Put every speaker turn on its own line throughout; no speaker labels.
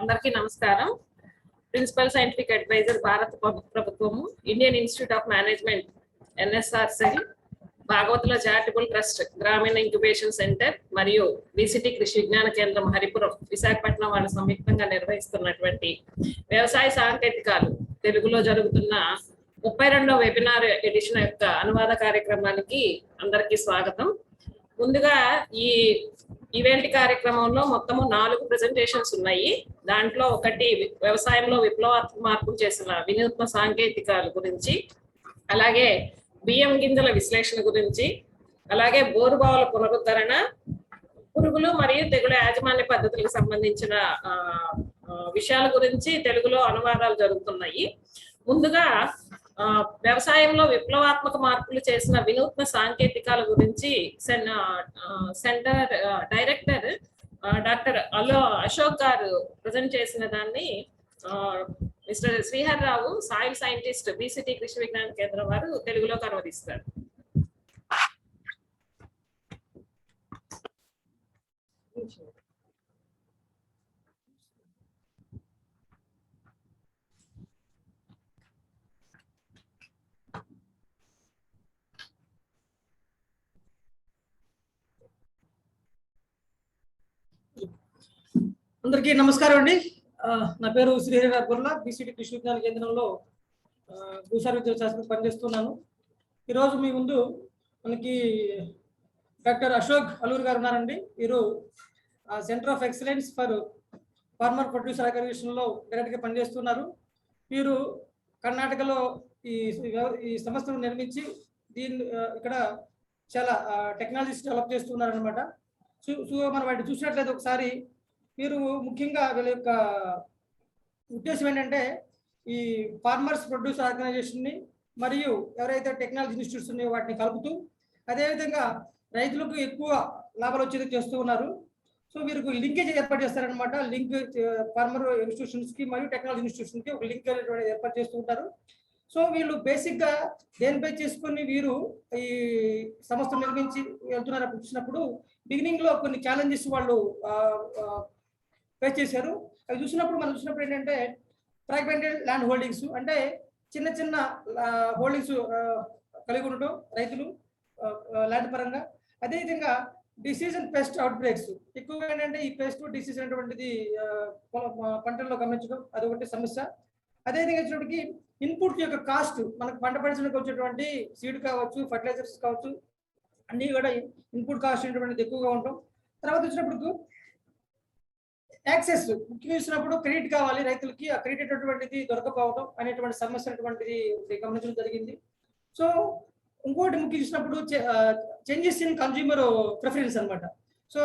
అందరికీ నమస్కారం. Principal scientific adviser భారత ప్రభుత్వము, Indian institute of management NSRC, Bhagavatula charitable trust, గ్రామీణ ఇంక్యుబేషన్ సెంటర్ మరియు విసిటి కృషి విజ్ఞాన కేంద్రం హరిపురం విశాఖపట్నం వాళ్ళు సంయుక్తంగా నిర్వహిస్తున్నటువంటి వ్యవసాయ సాంకేతికాలు తెలుగులో జరుగుతున్న 32వ వెబినార్ ఎడిషన్ యొక్క అనువాద కార్యక్రమానికి అందరికీ స్వాగతం. ముందుగా ఈ ఈవెంట్ కార్యక్రమంలో మొత్తము 4 ప్రెజెంటేషన్స్ ఉన్నాయి. దాంట్లో ఒకటి వ్యవసాయంలో విప్లవాత్మక మార్పులు చేసిన వినూత్న సాంకేతికాల గురించి, అలాగే బియ్యం గింజల విశ్లేషణ గురించి, అలాగే బోరుబావుల పునరుద్ధరణ, పురుగులు మరియు తెగులు యాజమాన్య పద్ధతులకు సంబంధించిన విషయాల గురించి తెలుగులో అనువాదాలు జరుగుతున్నాయి. ముందుగా వ్యవసాయంలో విప్లవాత్మక మార్పులు చేసిన వినూత్న సాంకేతికాల గురించి centre director doctor Ashok garu present చేసిన దాన్ని మిస్టర్ శ్రీహర్ రావు, సాయిల్ సైంటిస్ట్, విసిటి కృషి విజ్ఞాన కేంద్రం వారు తెలుగులోకి అనువదిస్తారు.
అందరికీ నమస్కారం అండి. నా పేరు శ్రీహరి రాఘవర్ల, విసిటి కృషి విజ్ఞాన కేంద్రంలో భూసార విద్యుత్ శాస్త్రం పనిచేస్తున్నాను. ఈరోజు మీ ముందు మనకి డాక్టర్ అశోక్ అలూరు గారు ఉన్నారండి. వీరు centre of excellence for farmer producer అగ్రిగేషన్లో డైరెక్ట్గా పనిచేస్తున్నారు. వీరు కర్ణాటకలో ఈ సంస్థను నిర్మించి ఇక్కడ చాలా టెక్నాలజీస్ డెవలప్ చేస్తున్నారు అనమాట. సో మనం వాటిని చూసినట్లయితే ఒకసారి వీరు ముఖ్యంగా వీళ్ళ యొక్క ఉద్దేశం ఏంటంటే ఈ ఫార్మర్స్ ప్రొడ్యూసర్ ఆర్గనైజేషన్ని మరియు ఎవరైతే టెక్నాలజీ ఇన్స్టిట్యూట్స్ ఉన్నాయో వాటిని కలుపుతూ అదేవిధంగా రైతులకు ఎక్కువ లాభాలు వచ్చేది చేస్తూ ఉన్నారు. సో వీరికి లింకేజ్ ఏర్పాటు చేస్తారనమాట. లింక్ ఫార్మర్ ఇన్స్టిట్యూషన్స్కి మరియు టెక్నాలజీ ఇన్స్టిట్యూషన్కి ఒక లింక్ ఏర్పాటు చేస్తూ ఉంటారు. సో వీళ్ళు బేసిక్గా దేనిపై చేసుకొని వీరు ఈ సంస్థ నిర్మించి వెళ్తున్నారు చూసినప్పుడు బిగినింగ్లో కొన్ని ఛాలెంజెస్ వాళ్ళు ఫేస్ చేశారు. అవి చూసినప్పుడు ఏంటంటే ఫ్రాగ్మెంటెడ్ ల్యాండ్ హోల్డింగ్స్, అంటే చిన్న చిన్న హోల్డింగ్స్ కలిగి ఉండటం రైతులు ల్యాండ్ పరంగా. అదేవిధంగా disease and pest outbreaks ఎక్కువగా ఏంటంటే ఈ పెస్ట్ డిసీజ్ అనేటువంటిది పంటల్లో గమనించడం అదొకటి సమస్య. అదేవిధంగా వచ్చేటప్పటికి ఇన్పుట్ యొక్క కాస్ట్, మనకు పంట పండించడానికి వచ్చేటువంటి సీడ్ కావచ్చు, ఫర్టిలైజర్స్ కావచ్చు, అన్నీ కూడా ఇన్పుట్ కాస్ట్ అనేటువంటిది ఎక్కువగా ఉంటాం. తర్వాత వచ్చినప్పుడు యాక్సెస్, ముఖ్యంగా చూసినప్పుడు క్రెడిట్ కావాలి రైతులకి, ఆ క్రెడిట్ అటువంటిది దొరకపోవడం అనేటువంటి సమస్య అటువంటిది గమనించడం జరిగింది. సో ఇంకోటి ముఖ్యం చూసినప్పుడు చేంజెస్ ఇన్ కన్జ్యూమర్ ప్రిఫరెన్స్ అనమాట. సో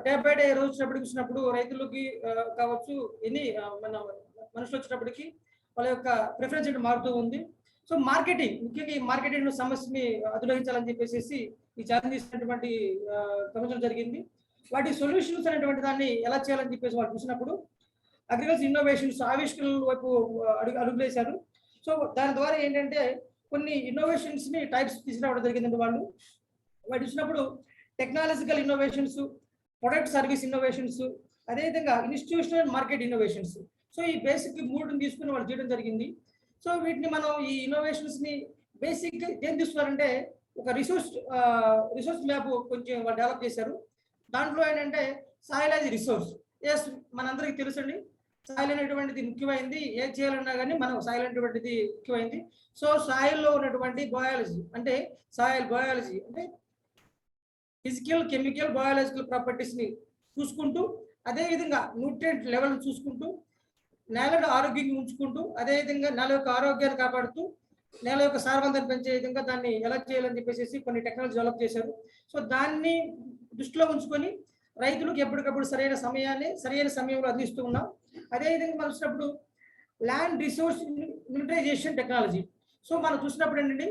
డే బై డే రోజు చూసినప్పుడు రైతులకి కావచ్చు, ఎన్ని మన మనుషులు వచ్చినప్పటికీ వాళ్ళ యొక్క ప్రిఫరెన్స్ అంటే మారుతూ ఉంది. సో మార్కెటింగ్, ముఖ్యంగా ఈ మార్కెటింగ్ సమస్యని అధిరోహించాలని చెప్పేసి ఈ ఛాలెంజ్ చేసినటువంటి గమనించడం జరిగింది. వాటి సొల్యూషన్స్ అనేటువంటి దాన్ని ఎలా చేయాలని చెప్పేసి వాళ్ళు చూసినప్పుడు అగ్రికల్చర్ ఇన్నోవేషన్స్ ఆవిష్కరణల వైపు అడుగులేశారు. సో దాని ద్వారా ఏంటంటే కొన్ని ఇన్నోవేషన్స్ని టైప్స్ తీసుకురావడం జరిగిందండి. వాటి చూసినప్పుడు technological innovations, product service innovations, అదేవిధంగా ఇన్స్టిట్యూషనల్ మార్కెట్ ఇన్నోవేషన్స్. సో ఈ బేసిక్ 3ని తీసుకుని వాళ్ళు చేయడం జరిగింది. సో వీటిని మనం ఈ ఇన్నోవేషన్స్ని బేసిక్గా ఏం తీసుకున్నారంటే ఒక రిసోర్స్ మ్యాప్ కొంచెం వాళ్ళు డెవలప్ చేశారు. దాంట్లో ఏంటంటే సాయిల్ యాజ్ రిసోర్స్. ఎస్, మనందరికీ తెలుసండి, సాయిల్ అనేటువంటిది ముఖ్యమైనది. ఏం చేయాలన్నా కానీ మనం సాయిల్ అనేటువంటిది ముఖ్యమైనది. సో సాయిల్లో ఉన్నటువంటి బయాలజీ, అంటే సాయిల్ బయాలజీ అంటే ఫిజికల్, కెమికల్, బయాలజికల్ ప్రాపర్టీస్ని చూసుకుంటూ, అదేవిధంగా న్యూట్రియంట్ లెవెల్ చూసుకుంటూ, నేలను ఆరోగ్యంగా ఉంచుకుంటూ, అదేవిధంగా నేల యొక్క ఆరోగ్యాన్ని కాపాడుతూ, నేల యొక్క సారవంతాన్ని పెంచే విధంగా దాన్ని ఎలా చేయాలని చెప్పేసి కొన్ని టెక్నాలజీ డెవలప్ చేశారు. సో దాన్ని దృష్టిలో ఉంచుకొని రైతులకు ఎప్పటికప్పుడు సరైన సమయంలో అందిస్తూ ఉన్నాం. అదేవిధంగా మనం చూసినప్పుడు land resource utilization technology. So మనం చూసినప్పుడు ఏంటంటే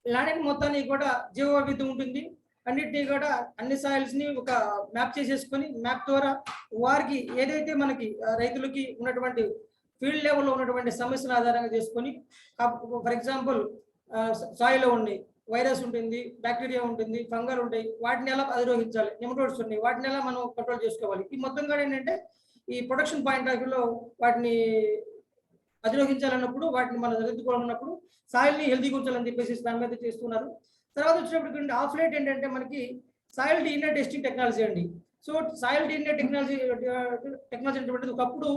ల్యాండ్ మొత్తాన్ని కూడా జీవ వైవిధ్యం ఉంటుంది. అన్నిటినీ కూడా అన్ని సాయిల్స్ని ఒక మ్యాప్ చేసేసుకొని, మ్యాప్ ద్వారా వారికి ఏదైతే మనకి రైతులకి ఉన్నటువంటి ఫీల్డ్ లెవెల్లో ఉన్నటువంటి సమస్యను ఆధారంగా చేసుకొని, ఫర్ ఎగ్జాంపుల్ సాయిల్లో ఉన్నాయి వైరస్ ఉంటుంది, బ్యాక్టీరియా ఉంటుంది, ఫంగల్ ఉంటాయి, వాటిని ఎలా అధిరోహించాలి, నెమటోడ్స్ ఉన్నాయి, వాటిని ఎలా మనం కంట్రోల్ చేసుకోవాలి. ఈ మొత్తం కూడా ఏంటంటే ఈ ప్రొడక్షన్ పాయింట్ ఆఫ్ వ్యూలో వాటిని అధిరోహించాలన్నప్పుడు, వాటిని మనం ఎదుర్కోవాలన్నప్పుడు సాయిల్ని హెల్తీగా ఉంచాలని చెప్పేసి దాని మీద చేస్తున్నారు. తర్వాత వచ్చినప్పుడు ఆఫ్ లైట్ ఏంటంటే మనకి సాయిల్ డిఎన్ఏ టెస్టింగ్ టెక్నాలజీ అండి. సో సాయిల్ డిఎన్ఏ టెక్నాలజీ అనేటువంటిది ఒకప్పుడు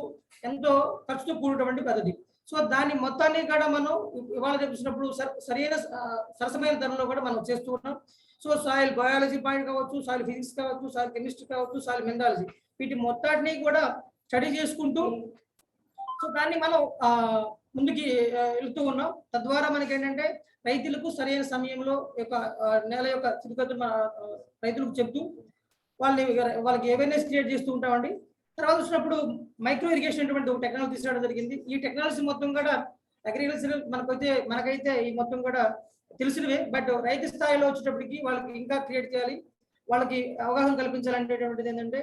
ఎంతో ఖర్చుతో కూడినటువంటి పద్ధతి. సో దాన్ని మొత్తాన్ని కూడా మనం ఇవాళ చూసినప్పుడు సరైన సరసమైన ధరలో కూడా మనం చేస్తూ ఉన్నాం. సో సాయిల్ బయాలజీ పాయింట్ కావచ్చు, సాయిల్ ఫిజిక్స్ కావచ్చు, సాయిల్ కెమిస్ట్రీ కావచ్చు, సాయిల్ మినరాలజీ, వీటి మొత్తాన్ని కూడా స్టడీ చేసుకుంటూ సో దాన్ని మనం ముందుకి వెళ్తూ ఉన్నాం. తద్వారా మనకి ఏంటంటే రైతులకు సరైన సమయంలో నేల యొక్క స్థితిగతులు రైతులకు చెప్తూ వాళ్ళకి అవేర్నెస్ క్రియేట్ చేస్తూ ఉంటామండి. తర్వాత వచ్చినప్పుడు మైక్రో ఇరిగేషన్ అటువంటి ఒక టెక్నాలజీ తీసుకురావడం జరిగింది. ఈ టెక్నాలజీ మొత్తం కూడా అగ్రికల్చర్ మనకైతే ఈ మొత్తం కూడా తెలిసినవే, బట్ రైతు స్థాయిలో వచ్చేటప్పటికి వాళ్ళకి ఇంకా క్రియేట్ చేయాలి, వాళ్ళకి అవగాహన కల్పించాలనేటువంటిది ఏంటంటే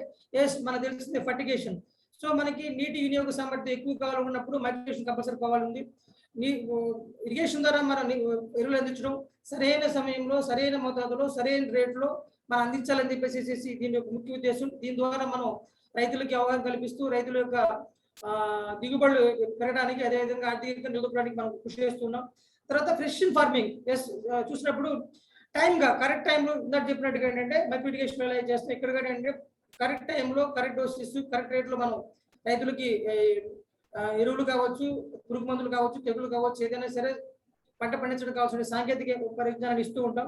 మనకు తెలిసింది ఫర్టిగేషన్. సో మనకి నీటి వినియోగ సామర్థ్యం ఎక్కువ కావాలన్నప్పుడు మైగ్రేషన్ కంపల్సరీ కావాలండి. ఇరిగేషన్ ద్వారా మనం ఎరువులు అందించడం సరైన సమయంలో, సరైన మోతాదులో, సరైన రేట్లో మనం అందించాలని చెప్పేసి దీని యొక్క ముఖ్య ఉద్దేశం. దీని ద్వారా మనం రైతులకి అవగాహన కల్పిస్తూ రైతుల యొక్క దిగుబడులు పెరగడానికి, అదేవిధంగా ఆర్థికంగా నిలబడడానికి మనం కృషి చేస్తున్నాం. తర్వాత ప్రెసిషన్ ఫార్మింగ్ చూసినప్పుడు కరెక్ట్ టైంలో ఇందాక చెప్పినట్టుగా ఏంటంటే మైక్రో ఇరిగేషన్ ఎలా చేస్తాం, ఇక్కడ కూడా ఏంటంటే కరెక్ట్ టైంలో కరెక్ట్ డోసెస్ కరెక్ట్ రేట్లో మనం రైతులకి ఎరువులు కావచ్చు, పురుగు మందులు కావచ్చు, తెగులు కావచ్చు, ఏదైనా సరే పంట పండించడం కావాల్సిన సాంకేతిక పరిజ్ఞానాన్ని ఇస్తూ ఉంటాం.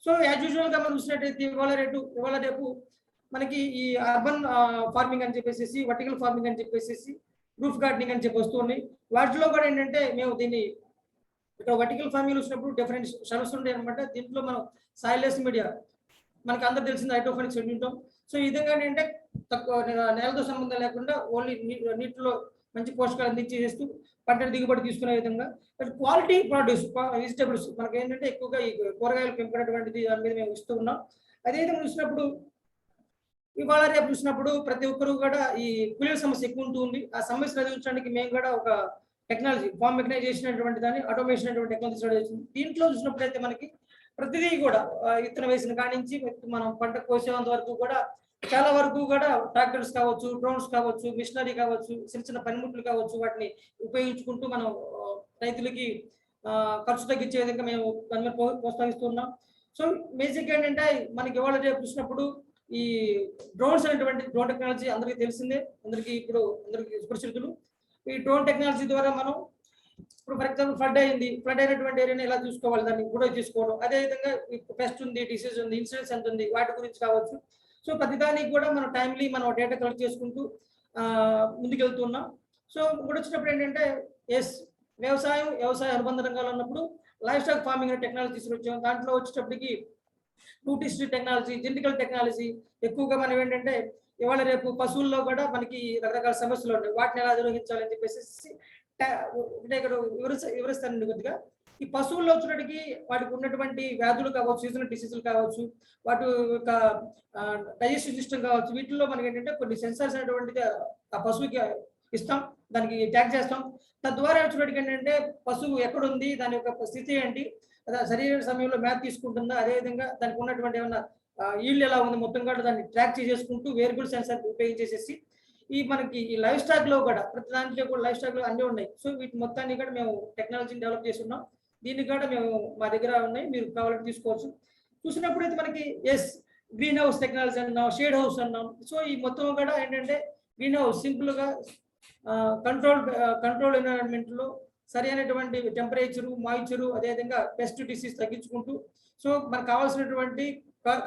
సో యాజ్ యూజువల్గా మనం చూసినట్టయితే ఇవాళ రేపు మనకి ఈ అర్బన్ ఫార్మింగ్ అని చెప్పేసి, వర్టికల్ ఫార్మింగ్ అని చెప్పేసి, రూఫ్ గార్డెనింగ్ అని చెప్పి వస్తున్నాయి. వాటిలో కూడా ఏంటంటే మేము దీన్ని ఇక్కడ వర్టికల్ ఫార్మింగ్ వచ్చినప్పుడు డిఫరెంట్ షెల్ఫ్స్ ఉంటాయి అనమాట. దీంట్లో మనం సాయిల్లెస్ మీడియా మనకి అందరూ తెలిసింది హైడ్రోఫోనిక్స్ ఉంటాం. సో ఈ విధంగా ఏంటంటే తక్కువ నేలతో సంబంధం లేకుండా ఓన్లీ నీటిలో మంచి పోషకాలు అందించి చేస్తూ పంట దిగుబడి తీసుకునే విధంగా క్వాలిటీ ప్రొడ్యూస్ వెజిటబుల్స్ మనకి ఏంటంటే ఎక్కువగా ఈ కూరగాయలు పెంపుకునేటువంటిది దాని మీద మేము ఇస్తూ ఉన్నాం. అదేవిధంగా చూసినప్పుడు ఇవాళ రేపు చూసినప్పుడు ప్రతి ఒక్కరు కూడా ఈ కూలీల సమస్య ఎక్కువ ఉంటుంది. ఆ సమస్యను ఎదుర్చడానికి మేము కూడా ఒక టెక్నాలజీ ఫార్మ్ మెకనైజేషన్ అటువంటి దాన్ని ఆటోమేషన్ అటువంటి టెక్నాలజీ వచ్చింది. దీంట్లో చూసినప్పుడైతే మనకి ప్రతిదీ కూడా విత్తనం వేసిన కాడి నుంచి మనం పంట కోసేంత వరకు కూడా చాలా వరకు కూడా ట్రాక్టర్స్ కావచ్చు, డ్రోన్స్ కావచ్చు, మిషనరీ కావచ్చు, చిన్న చిన్న పనిముట్లు కావచ్చు, వాటిని ఉపయోగించుకుంటూ మనం రైతులకి ఖర్చు తగ్గించే విధంగా మేము దాని మీద ప్రోత్సహిస్తున్నాం. సో బేసిక్ ఏంటంటే మనకి ఇవాళ రేపు చూసినప్పుడు ఈ డ్రోన్స్ అనేటువంటి డ్రోన్ టెక్నాలజీ అందరికీ తెలిసిందే, అందరికీ సుపరిచితులు. ఈ డ్రోన్ టెక్నాలజీ ద్వారా మనం ఇప్పుడు ఫర్ ఎగ్జాంపుల్ ఫ్లడ్ అయినటువంటి ఏరియాని ఎలా చూసుకోవాలి, దాన్ని కూడా తీసుకోవడం, అదేవిధంగా పెస్ట్ ఉంది, డిసీజ్ ఉంది, ఇన్సూరెన్స్ ఎంత ఉంది, వాటి గురించి కావచ్చు. సో ప్రతిదానికి కూడా మనం టైమ్లీ మనం డేటా కలెక్ట్ చేసుకుంటూ ముందుకెళ్తున్నాం. సో ఇప్పుడు వచ్చినప్పుడు ఏంటంటే వ్యవసాయ అనుబంధ రంగాలు ఉన్నప్పుడు లైఫ్ స్టాక్ ఫార్మింగ్ అనే టెక్నాలజీ తీసుకొచ్చాం. దాంట్లో వచ్చేటప్పటికి టెక్నాలజీ, జెనెటికల్ టెక్నాలజీ ఎక్కువగా మనం ఏంటంటే ఇవాళ రేపు పశువుల్లో కూడా మనకి రకరకాల సమస్యలు ఉన్నాయి, వాటిని ఎలా నిర్వహించాలని చెప్పేసి ఇక్కడ వివరిస్తానండి కొద్దిగా. ఈ పశువుల్లో వచ్చినట్టుకి వాటికి ఉన్నటువంటి వ్యాధులు కావచ్చు, సీజనల్ డిసీజులు కావచ్చు, వాటి యొక్క డైజెస్టివ్ సిస్టమ్ కావచ్చు, వీటిల్లో మనకి ఏంటంటే కొన్ని సెన్సార్స్ అనేటువంటిది ఆ పశువుకి ఇస్తాం, దానికి ట్యాగ్ చేస్తాం. తద్వారా వచ్చినట్టుగా ఏంటంటే పశువు ఎక్కడుంది, దాని యొక్క స్థితి ఏంటి, సరైన సమయంలో మేత తీసుకుంటుందా, అదేవిధంగా దానికి ఉన్నటువంటి ఏమన్నా ఈల్డ్ ఎలా ఉంది, మొత్తం కూడా దాన్ని ట్రాక్ చేసుకుంటూ వేరియబుల్ సెన్సార్ ఉపయోగించేసేసి మనకి ఈ లైఫ్ స్టాక్ లో కూడా ప్రతి దాంట్లో కూడా లైఫ్ స్టాక్ లో అన్నీ ఉన్నాయి. సో వీటి మొత్తాన్ని కూడా మేము టెక్నాలజీని డెవలప్ చేస్తున్నాం. దీనికి కూడా మేము మా దగ్గర ఉన్నాయి, మీరు కావాలంటే తీసుకోవచ్చు. చూసినప్పుడు అయితే మనకి గ్రీన్ హౌస్ టెక్నాలజీ అన్నాం, షేడ్ హౌస్ అన్నాం. సో ఈ మొత్తం కూడా ఏంటంటే గ్రీన్ హౌస్ సింపుల్ గా కంట్రోల్ ఎన్విరాన్మెంట్ లో సరైనటువంటి టెంపరేచరు, మాయిశ్చరు, అదేవిధంగా పెస్ట్ డిసీజ్ తగ్గించుకుంటూ సో మనకు కావాల్సినటువంటి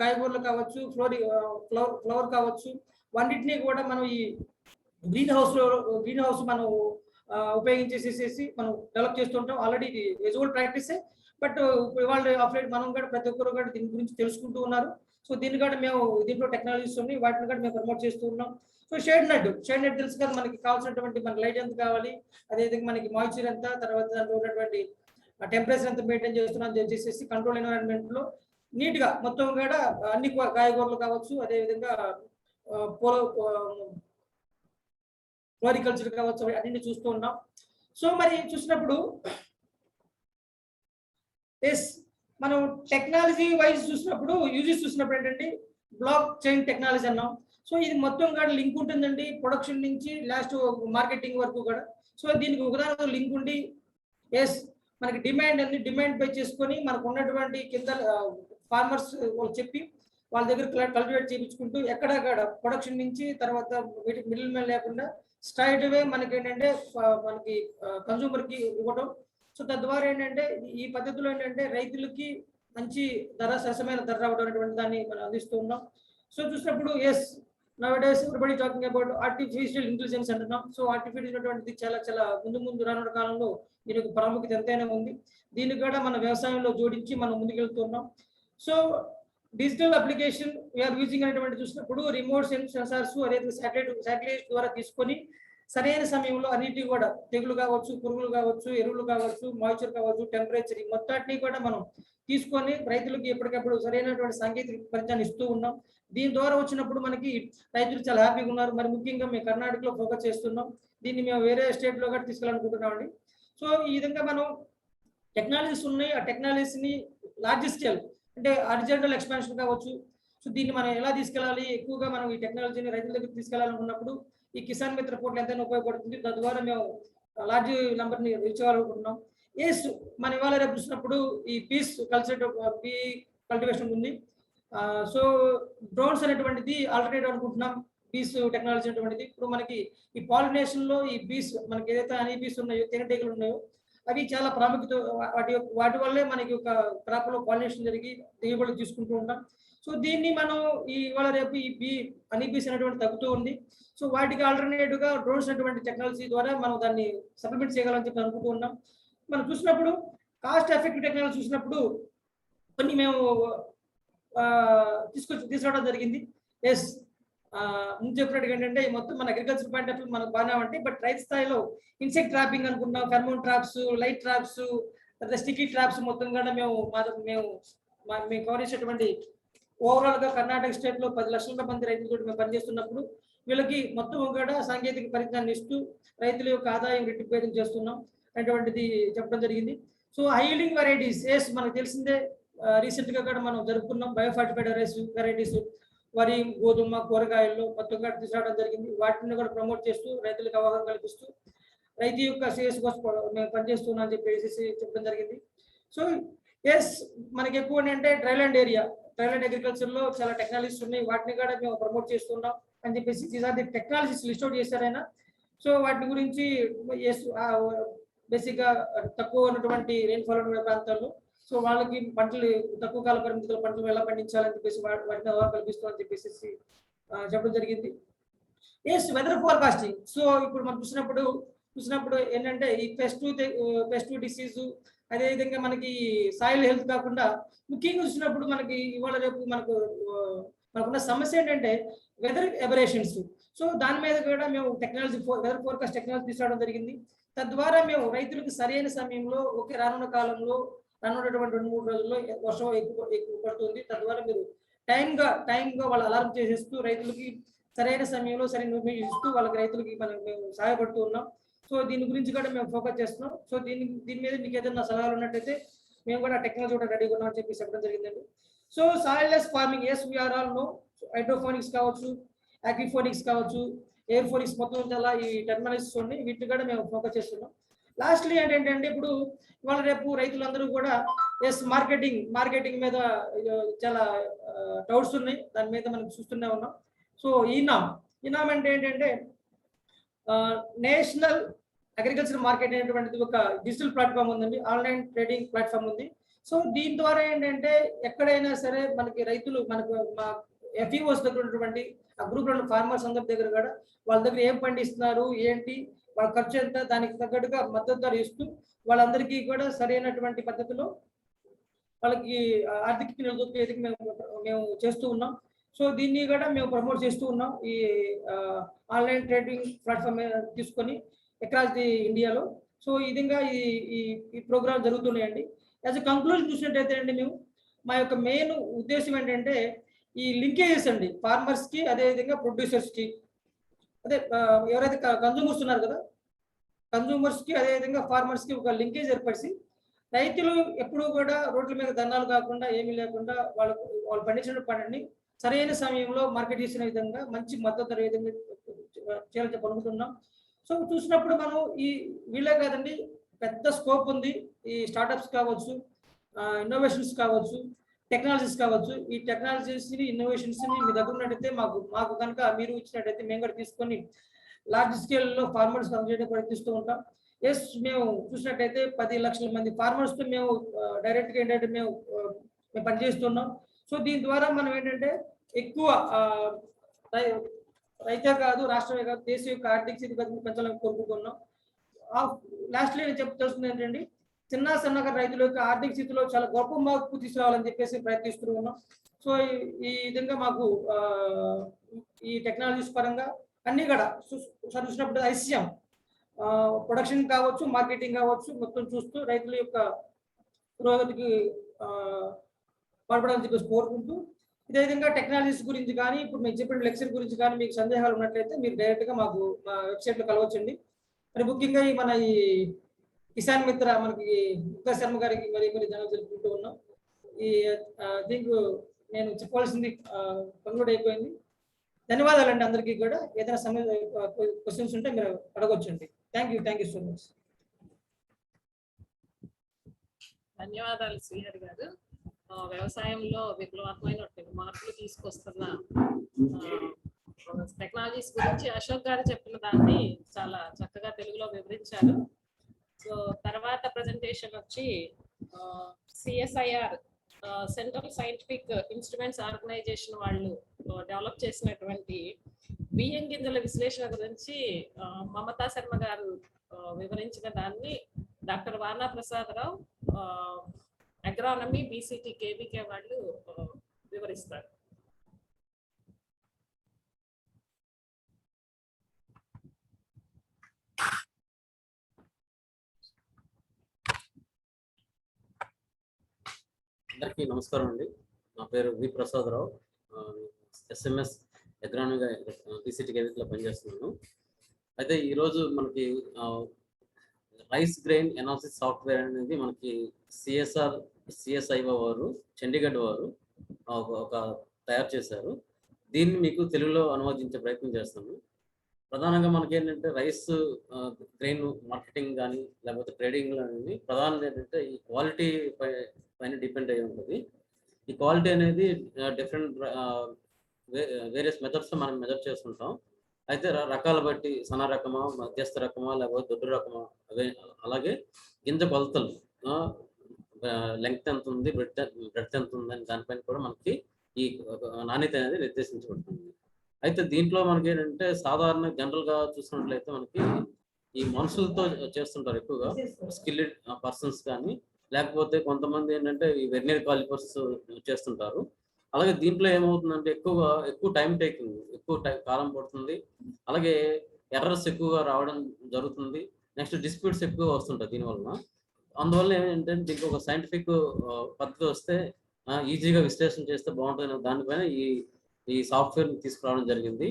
కాయగూరలు కావచ్చు, ఫ్లవర్ కావచ్చు, వాటిని కూడా మనం ఈ గ్రీన్ హౌస్ మనం ఉపయోగించేసేసి మనం డెవలప్ చేస్తుంటాం. ఆల్రెడీ ఇది విజువల్ ప్రాక్టీసే, బట్ ఇవాళ ఆఫ్లైన్ మనం కూడా ప్రతి ఒక్కరు కూడా దీని గురించి తెలుసుకుంటూ ఉన్నారు. సో దీన్ని కూడా మేము దీంట్లో టెక్నాలజీస్ ఉన్నాయి, వాటిని కూడా మేము ప్రమోట్ చేస్తూ ఉన్నాం. సో షేడ్ నెట్ తెలుసు కదా, మనకి కావాల్సినటువంటి మనకి లైట్ ఎంత కావాలి, అదేవిధంగా మనకి మాయిశ్చర్ ఎంత, తర్వాత దాంట్లో ఉన్నటువంటి టెంపరేచర్ ఎంత మెయింటైన్ చేస్తున్నాం చేసేసి కంట్రోల్ ఎన్విరాన్మెంట్ లో నీట్ గా మొత్తం కూడా అన్ని కాయగూరలు కావచ్చు, అదేవిధంగా ఫ్లోరికల్చర్ కావచ్చు, అన్ని చూస్తూ ఉన్నాం. సో మరి చూసినప్పుడు మనం టెక్నాలజీ వైజ్ చూసినప్పుడు యూజెస్ చూసినప్పుడు ఏంటంటే బ్లాక్ చైన్ టెక్నాలజీ అన్నాం. సో ఇది మొత్తం కూడా లింక్ ఉంటుందండి, ప్రొడక్షన్ నుంచి లాస్ట్ మార్కెటింగ్ వరకు కూడా. సో దీనికి ఉదాహరణ లింక్ ఉండి ఎస్ మనకి డిమాండ్ పే చేసుకొని మనకు ఉన్నటువంటి కింద ఫార్మర్స్ వాళ్ళు చెప్పి వాళ్ళ దగ్గర కల్టివేట్ చేయించుకుంటూ ఎక్కడక్కడ ప్రొడక్షన్ నుంచి తర్వాత మిడిల్ మ్యాన్ లేకుండా స్ట్రైట్ వే మనకి ఏంటంటే మనకి కన్సూమర్ కి ఇవ్వడం. సో తద్వారా ఏంటంటే ఈ పద్ధతిలో ఏంటంటే రైతులకి మంచి ధర, సరసమైన ధర రావడం అనేటువంటి దాన్ని మనం అందిస్తూ ఉన్నాం. సో చూసినప్పుడు as nowadays everybody talking about artificial intelligence అంటున్నాం. సో ఆర్టిఫిషియల్ అనేటువంటిది చాలా ముందు రానున్న కాలంలో దీనికి ప్రాముఖ్యత ఎంతైనా ఉంది. దీన్ని కూడా మన వ్యవసాయంలో జోడించి మనం ముందుకెళ్తున్నాం. So digital application we are using అనేటువంటి చూసినప్పుడు రిమోట్ సెన్సార్స్ అదే శాటిలైట్ ద్వారా తీసుకొని సరైన సమయంలో అన్నిటి కూడా తెగులు కావచ్చు, పురుగులు కావచ్చు, ఎరువులు కావచ్చు, మాయిశ్చర్ కావచ్చు, టెంపరేచర్ మొత్తాన్ని కూడా మనం తీసుకొని రైతులకు ఎప్పటికప్పుడు సరైనటువంటి సాంకేతిక పరిజ్ఞానం ఇస్తూ ఉన్నాం. దీని ద్వారా వచ్చినప్పుడు మనకి రైతులు చాలా హ్యాపీగా ఉన్నారు. మరి ముఖ్యంగా మేము కర్ణాటకలో ఫోకస్ చేస్తున్నాం. దీన్ని మేము వేరే స్టేట్ లో కూడా తీసుకెళ్ళాలనుకుంటున్నామండి. సో ఈ విధంగా మనం టెక్నాలజీస్ ఉన్నాయి. ఆ టెక్నాలజీస్ని లార్జ్ స్కేల్ అంటే హారిజాంటల్ ఎక్స్పాన్షన్ కావచ్చు. సో దీన్ని మనం ఎలా తీసుకెళ్ళాలి, ఎక్కువగా మనం ఈ టెక్నాలజీని రైతుల దగ్గరికి తీసుకెళ్లాలనుకున్నప్పుడు ఈ కిసాన్ మిత్ర పోర్టల్ ఎంతైనా ఉపయోగపడుతుంది. తద్వారా మేము లార్జ్ నంబర్ని రీచ్ అవ్వాలనుకుంటున్నాం. ఎస్ మనం ఇవాళ రేపు చూసినప్పుడు ఈ పీస్ కల్టివేషన్ ఉంది. సో డ్రోన్స్ అనేటువంటిది ఆల్టర్నేటివ్ అనుకుంటున్నాం పీస్ టెక్నాలజీ అనేటువంటిది. ఇప్పుడు మనకి ఈ పాలినేషన్ లో ఈ బీస్ మనకి ఏదైతే హనీ బీస్ ఉన్నాయో, తేనెటీగలు ఉన్నాయో అవి చాలా ప్రాముఖ్యత, వాటి వల్లే మనకి ఒక క్రాప్ లో పాలినేషన్ జరిగి దిగుబడి తీసుకుంటూ ఉంటాం. సో దీన్ని మనం ఇవాళ రేపు ఈ హనీ బీస్ అనేటువంటి తగ్గుతూ ఉంది. సో వాటికి ఆల్టర్నేటివ్ గా డ్రోన్స్ అనేటువంటి టెక్నాలజీ ద్వారా మనం దాన్ని సప్లిమెంట్ చేయగలని చెప్పి అనుకుంటూ ఉన్నాం. మనం చూసినప్పుడు కాస్ట్ ఎఫెక్టివ్ టెక్నాలజీ చూసినప్పుడు కొన్ని మేము తీసుకురావడం జరిగింది. ఎస్ ముందు చెప్పినట్టు ఏంటంటే మొత్తం మన అగ్రికల్చర్ పాయింట్ ఆఫ్ వ్యూ మనకు బాగా ఉంటాయి. బట్ రైతు స్థాయిలో ఇన్సెక్ట్ ట్రాపింగ్ అనుకున్నాం, pheromone traps, light traps, sticky traps మొత్తం కూడా మేము కవర్ చేసేటువంటి ఓవరాల్ గా కర్ణాటక స్టేట్ లో 10 లక్షల మంది రైతులతో మేము పనిచేస్తున్నప్పుడు వీళ్ళకి మొత్తం కూడా సాంకేతిక పరిజ్ఞానం ఇస్తూ రైతుల యొక్క ఆదాయం రెట్టింపు చేస్తున్నాం అనేటువంటిది చెప్పడం జరిగింది. సో హైలింగ్ వెరైటీస్ ఎస్ మనకు తెలిసిందే, రీసెంట్ గా కూడా మనం జరుపుకున్నాం బయోఫార్టిఫైడ్ వెరైటీస్ వరి, గోధుమ, కూరగాయల్లో మొత్తంగా తీసుకురావడం జరిగింది. వాటిని కూడా ప్రమోట్ చేస్తూ రైతులకు అవగాహన కల్పిస్తూ రైతు యొక్క శ్రేయస్సు కోసం మేము పనిచేస్తున్నాం అని చెప్పేసి చెప్పడం జరిగింది. సో ఎస్ మనకి ఎక్కువ ఏంటంటే డ్రైలాండ్ అగ్రికల్చర్ లో చాలా టెక్నాలజీస్ ఉన్నాయి. వాటిని కూడా మేము ప్రమోట్ చేస్తున్నాం అని చెప్పేసి these are the technologies list out చేశారైనా. సో వాటి గురించి బేసిక్ గా తక్కువ ఉన్నటువంటి రెయిన్ఫాల్ ఉన్న ప్రాంతాల్లో సో వాళ్ళకి పంటలు తక్కువ కాల పరిమితుల పంటలు ఎలా పండించాలని చెప్పేసి వాటిని అవగాహన కల్పిస్తామని చెప్పేసి చెప్పడం జరిగింది. Yes weather forecasting. సో ఇప్పుడు మనం చూసినప్పుడు ఏంటంటే ఈ పెస్ట్ డిసీజ్ అదేవిధంగా మనకి సాయిల్ హెల్త్ కాకుండా ముఖ్యంగా చూసినప్పుడు మనకి ఇవాళ రేపు మనకున్న సమస్య ఏంటంటే వెదర్ ఎబరేషన్స్. సో దాని మీద కూడా మేము వెదర్ ఫోర్కాస్ట్ టెక్నాలజీ తీసుకురావడం జరిగింది. తద్వారా మేము రైతులకు సరైన సమయంలో రానున్న కాలంలో రానున్నటువంటి 2-3 రోజుల్లో వర్షం ఎక్కువ పడుతుంది. తద్వారా మీరు టైంగా వాళ్ళ అలారం చేసేస్తూ రైతులకి సరైన సమయంలో సరైన ఇస్తూ రైతులకి మేము సహాయపడుతూ ఉన్నాం. సో దీని గురించి కూడా మేము ఫోకస్ చేస్తున్నాం. సో దీని మీద మీకు ఏదైనా సలహాలు ఉన్నట్టయితే మేము కూడా టెక్నాలజీ కూడా రెడీగా ఉన్నాం అని చెప్పి చెప్పడం జరిగిందండి. So soilless farming as we are all know, hydroponics కావచ్చు, అగ్రిఫోనిక్స్ కావచ్చు, ఎయిర్ ఫోనిక్స్ మొత్తం చాలా ఈ టెక్నాలజీస్ ఉన్నాయి. వీటిని కూడా మేము ఫోకస్ చేస్తున్నాం. లాస్ట్లీ ఏంటంటే ఇప్పుడు ఇవాళ రేపు రైతులందరూ కూడా ఎస్ మార్కెటింగ్ మీద చాలా డౌట్స్ ఉన్నాయి. దాని మీద మనం చూస్తూనే ఉన్నాం. సో ఈనామ్ అంటే ఏంటంటే నేషనల్ అగ్రికల్చర్ మార్కెట్ అనేటువంటిది ఒక డిజిటల్ ప్లాట్ఫామ్ ఉందండి, ఆన్లైన్ ట్రేడింగ్ ప్లాట్ఫామ్ ఉంది. సో దీని ద్వారా ఏంటంటే ఎక్కడైనా సరే మనకి రైతులు మా ఎఫ్ఈఓస్ దగ్గర ఉన్నటువంటి ఆ గ్రూప్ లో ఫార్మర్స్ అందరి దగ్గర కూడా వాళ్ళ దగ్గర ఏం పండిస్తున్నారు, ఏంటి, వాళ్ళ ఖర్చు ఎంత, దానికి తగ్గట్టుగా మద్దతు ధర ఇస్తూ వాళ్ళందరికీ కూడా సరైనటువంటి పద్ధతిలో వాళ్ళకి ఆర్థిక నిలదొక్కేందుకు మేము చేస్తూ ఉన్నాం. సో దీన్ని కూడా మేము ప్రమోట్ చేస్తూ ఉన్నాం ఈ ఆన్లైన్ ట్రేడింగ్ ప్లాట్ఫామ్ తీసుకొని అక్రాస్ ది ఇండియాలో. సో ఈ విధంగా ఈ ప్రోగ్రామ్ జరుగుతున్నాయండి. యాజ్ ఎ కంక్లూజన్ చూసినట్టయితే అండి మేము మా యొక్క మెయిన్ ఉద్దేశం ఏంటంటే ఈ లింకేజెస్ అండి ఫార్మర్స్ కి అదేవిధంగా ప్రొడ్యూసర్స్ కి, అదే ఎవరైతే కన్జ్యూమర్స్ ఉన్నారు కదా కన్జ్యూమర్స్ కి అదేవిధంగా ఫార్మర్స్ కి ఒక లింకేజ్ ఏర్పరిచి రైతులు ఎప్పుడూ కూడా రోడ్ల మీద దండాలు కాకుండా ఏమీ లేకుండా వాళ్ళు పండించిన పంటని సరైన సమయంలో మార్కెట్ చేసిన విధంగా మంచి మద్దతు ధర విధంగా చేయాలని పలుకుతున్నాం. సో చూసినప్పుడు మనం ఈ వీళ్ళే కాదండి, పెద్ద స్కోప్ ఉంది. ఈ స్టార్టప్స్ కావచ్చు, ఇన్నోవేషన్స్ కావచ్చు, టెక్నాలజీస్ కావచ్చు. ఈ టెక్నాలజీస్ని, ఇన్నోవేషన్స్ని మీ దగ్గర ఉన్నట్టయితే మాకు కనుక మీరు ఇచ్చినట్టయితే మేము కూడా తీసుకొని లార్జ్ స్కేల్లో ఫార్మర్స్ అందజేయడానికి ప్రయత్నిస్తూ ఉంటాం. ఎస్, మేము చూసినట్టయితే 10 లక్షల మంది ఫార్మర్స్తో మేము డైరెక్ట్గా ఏంటంటే మేము పనిచేస్తున్నాం. సో దీని ద్వారా మనం ఏంటంటే ఎక్కువ రైతే కాదు, రాష్ట్రమే కాదు, దేశం యొక్క ఆర్థిక స్థితి పెంచాలని కోరుకుంటున్నాం. లాస్ట్లో నేను తెలుస్తుంది ఏంటంటే సన్నకారు రైతుల యొక్క ఆర్థిక స్థితిలో చాలా గొప్ప మార్పు తీసుకురావాలని చెప్పేసి ప్రయత్నిస్తూ ఉన్నాం. సో ఈ విధంగా మాకు ఈ టెక్నాలజీస్ పరంగా అన్ని కూడా చూసినప్పుడు ఐసీఎం ప్రొడక్షన్ కావచ్చు, మార్కెటింగ్ కావచ్చు, మొత్తం చూస్తూ రైతుల యొక్క పురోగతికి పాల్పడాలని చెప్పేసి కోరుకుంటూ, ఇదే విధంగా టెక్నాలజీస్ గురించి కానీ ఇప్పుడు మేము చెప్పిన లెక్చర్ గురించి కానీ మీకు సందేహాలు ఉన్నట్లయితే మీరు డైరెక్ట్గా మాకు మా వెబ్సైట్లో కలవచ్చండి. మరి ముఖ్యంగా ఈ కిసాన్ మిత్ర మనకి ముక్తా శర్మ గారికి మరి ధన్యవాదాలు తెలుపుకుంటూ ఉన్నాం. దీనికి నేను చెప్పవలసింది కంక్లూడ్ అయిపోయింది. ధన్యవాదాలండి అందరికీ కూడా. ఏదైనా క్వశ్చన్స్ ఉంటే మీరు అడగొచ్చండి. Thank you so much.
ధన్యవాదాలు శ్రీహరి గారు. వ్యవసాయంలో విప్లవాత్మకమైన మార్పులు తీసుకొస్తున్న టెక్నాలజీస్ గురించి అశోక్ గారు చెప్పిన దాన్ని చాలా చక్కగా తెలుగులో వివరించారు. సో తర్వాత ప్రజెంటేషన్ వచ్చి CSIR Central Scientific Instruments Organisation వాళ్ళు డెవలప్ చేసినటువంటి బియ్యం గింజల విశ్లేషణ గురించి మమతా శర్మ గారు వివరించిన దాన్ని డాక్టర్ వానా ప్రసాదరావు అగ్రానమీ బీసీటీ కేబీకే వాళ్ళు వివరిస్తారు.
అందరికీ నమస్కారం అండి. నా పేరు వి ప్రసాదరావు. ఎస్ఎంఎస్ అగ్రానమీ బీసీటీ కేబీకేలో పనిచేస్తున్నాను. అయితే ఈరోజు మనకి రైస్ గ్రెయిన్ ఎనాలిసిస్ సాఫ్ట్వేర్ అనేది మనకి సిఎస్ఐఓ వారు చండీగఢ్ వారు ఒక తయారు చేశారు. దీన్ని మీకు తెలుగులో అనువదించే ప్రయత్నం చేస్తాను. ప్రధానంగా మనకి ఏంటంటే రైస్ గ్రెయిన్ మార్కెటింగ్ కానీ లేకపోతే ట్రేడింగ్ అనేది ప్రధానంగా ఏంటంటే ఈ క్వాలిటీ పైన డిపెండ్ అయి ఉంటుంది. ఈ క్వాలిటీ అనేది డిఫరెంట్ వేరియస్ మెథడ్స్తో మనం మెజర్ చేసుకుంటాం. అయితే రకాల బట్టి సన్న రకమా, మధ్యస్థ రకమా, లేకపోతే దొడ్డు రకమా, అలాగే గింజ కొలతలు, లెంగ్త్ ఎంత ఉంది, బ్రెడ్త్ ఎంత ఉంది అని దానిపైన కూడా మనకి ఈ నాణ్యత అనేది నిర్దేశించబడుతుంది. అయితే దీంట్లో మనకి ఏంటంటే సాధారణ జనరల్గా చూసినట్లయితే మనకి ఈ మనుషులతో చేస్తుంటారు ఎక్కువగా, స్కిల్డ్ పర్సన్స్ కానీ, లేకపోతే కొంతమంది ఏంటంటే ఈ వెర్నియర్ కాలిపర్స్ చేస్తుంటారు. అలాగే దీంట్లో ఏమవుతుందంటే ఎక్కువ టైం టేకింగ్, కాలం పడుతుంది. అలాగే ఎర్రర్స్ ఎక్కువగా రావడం జరుగుతుంది. నెక్స్ట్ డిస్ప్యూట్స్ ఎక్కువ వస్తుంటాయి దీనివల్ల. అందువల్ల ఏంటంటే దీనికి ఒక సైంటిఫిక్ పద్ధతి వస్తే ఈజీగా విశ్లేషణ చేస్తే బాగుంటుంది. దానిపైన ఈ సాఫ్ట్వేర్ని తీసుకురావడం జరిగింది.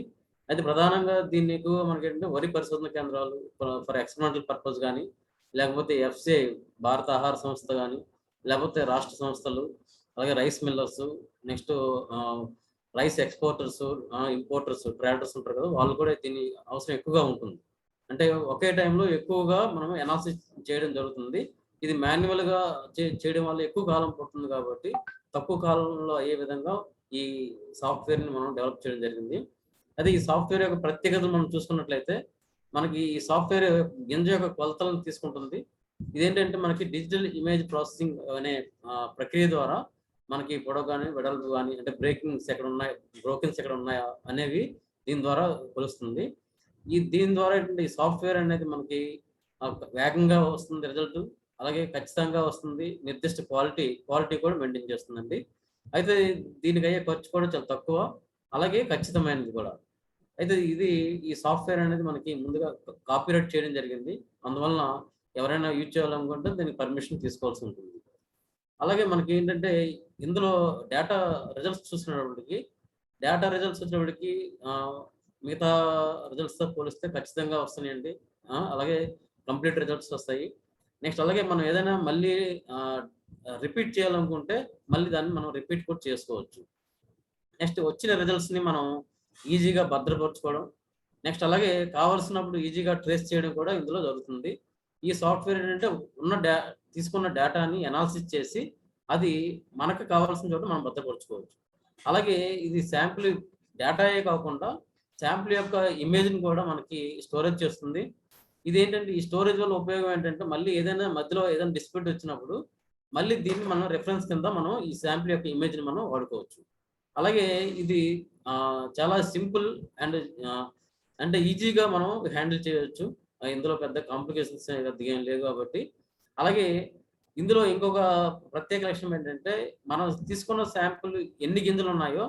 అయితే ప్రధానంగా దీన్ని ఎక్కువగా మనకి ఏంటంటే వరి పరిశోధన కేంద్రాలు ఫర్ ఎక్స్పెరిమెంటల్ పర్పస్ కానీ, లేకపోతే ఎఫ్సిఐ భారత ఆహార సంస్థ కానీ, లేకపోతే రాష్ట్ర సంస్థలు, అలాగే rice millers, next rice exporters, importers, traders ఉంటారు కదా, వాళ్ళు కూడా దీని అవసరం ఎక్కువగా ఉంటుంది. అంటే ఒకే టైంలో ఎక్కువగా మనం అనాలిసిస్ చేయడం జరుగుతుంది. ఇది మాన్యువల్గా చేయడం వల్ల ఎక్కువ కాలం పడుతుంది కాబట్టి తక్కువ కాలంలో అయ్యే విధంగా ఈ సాఫ్ట్వేర్ని మనం డెవలప్ చేయడం జరిగింది. అదే ఈ సాఫ్ట్వేర్ యొక్క ప్రత్యేకతలు మనం చూసుకున్నట్లయితే మనకి ఈ సాఫ్ట్వేర్ గింజ యొక్క కొలతలను తీసుకుంటుంది. ఇదేంటంటే మనకి డిజిటల్ ఇమేజ్ ప్రాసెసింగ్ అనే ప్రక్రియ ద్వారా మనకి పొడవు కానీ, వెడల్పు కానీ, అంటే బ్రోకెన్స్ ఎక్కడ ఉన్నాయా అనేవి దీని ద్వారా కొలుస్తుంది. దీని ద్వారా ఏంటంటే ఈ సాఫ్ట్వేర్ అనేది మనకి వేగంగా వస్తుంది రిజల్ట్, అలాగే ఖచ్చితంగా వస్తుంది, నిర్దిష్ట క్వాలిటీ కూడా మెయింటైన్ చేస్తుందండి. అయితే దీనికి అయ్యే ఖర్చు కూడా చాలా తక్కువ, అలాగే ఖచ్చితమైనది కూడా. అయితే ఈ సాఫ్ట్వేర్ అనేది మనకి ముందుగా కాపీరైట్ చేయడం జరిగింది. అందువలన ఎవరైనా యూజ్ చేయాలనుకుంటే దీనికి పర్మిషన్ తీసుకోవాల్సి ఉంటుంది. అలాగే మనకి ఏంటంటే ఇందులో డేటా రిజల్ట్స్ వచ్చినప్పటికీ మిగతా రిజల్ట్స్తో పోలిస్తే ఖచ్చితంగా వస్తున్నాయండి. అలాగే కంప్లీట్ రిజల్ట్స్ వస్తాయి. నెక్స్ట్ అలాగే మనం ఏదైనా మళ్ళీ రిపీట్ చేయాలనుకుంటే మళ్ళీ దాన్ని మనం రిపీట్ కూడా చేసుకోవచ్చు. నెక్స్ట్ వచ్చిన రిజల్ట్స్ని మనం ఈజీగా భద్రపరచుకోవడం, నెక్స్ట్ అలాగే కావాల్సినప్పుడు ఈజీగా ట్రేస్ చేయడం కూడా ఇందులో జరుగుతుంది. ఈ సాఫ్ట్వేర్ ఏంటంటే తీసుకున్న డేటాని అనాలిసిస్ చేసి అది మనకు కావాల్సిన చోట మనం భద్రపరచుకోవచ్చు. అలాగే ఇది శాంపుల్ డేటాయే కాకుండా శాంపుల్ యొక్క ఇమేజ్ని కూడా మనకి స్టోరేజ్ చేస్తుంది. ఇదేంటంటే ఈ స్టోరేజ్ వల్ల ఉపయోగం ఏంటంటే మళ్ళీ ఏదైనా మధ్యలో ఏదైనా డిస్ప్యూట్ వచ్చినప్పుడు మళ్ళీ దీన్ని మనం రెఫరెన్స్ కింద మనం ఈ శాంపుల్ యొక్క ఇమేజ్ని మనం వాడుకోవచ్చు. అలాగే ఇది చాలా సింపుల్ అండ్ అంటే ఈజీగా మనం హ్యాండిల్ చేయవచ్చు. ఇందులో పెద్ద కాంప్లికేషన్స్ ఏం లేవు కాబట్టి. అలాగే ఇందులో ఇంకొక ప్రత్యేక లక్షణం ఏంటంటే మనం తీసుకున్న శాంపుల్ ఎన్ని గింజలు ఉన్నాయో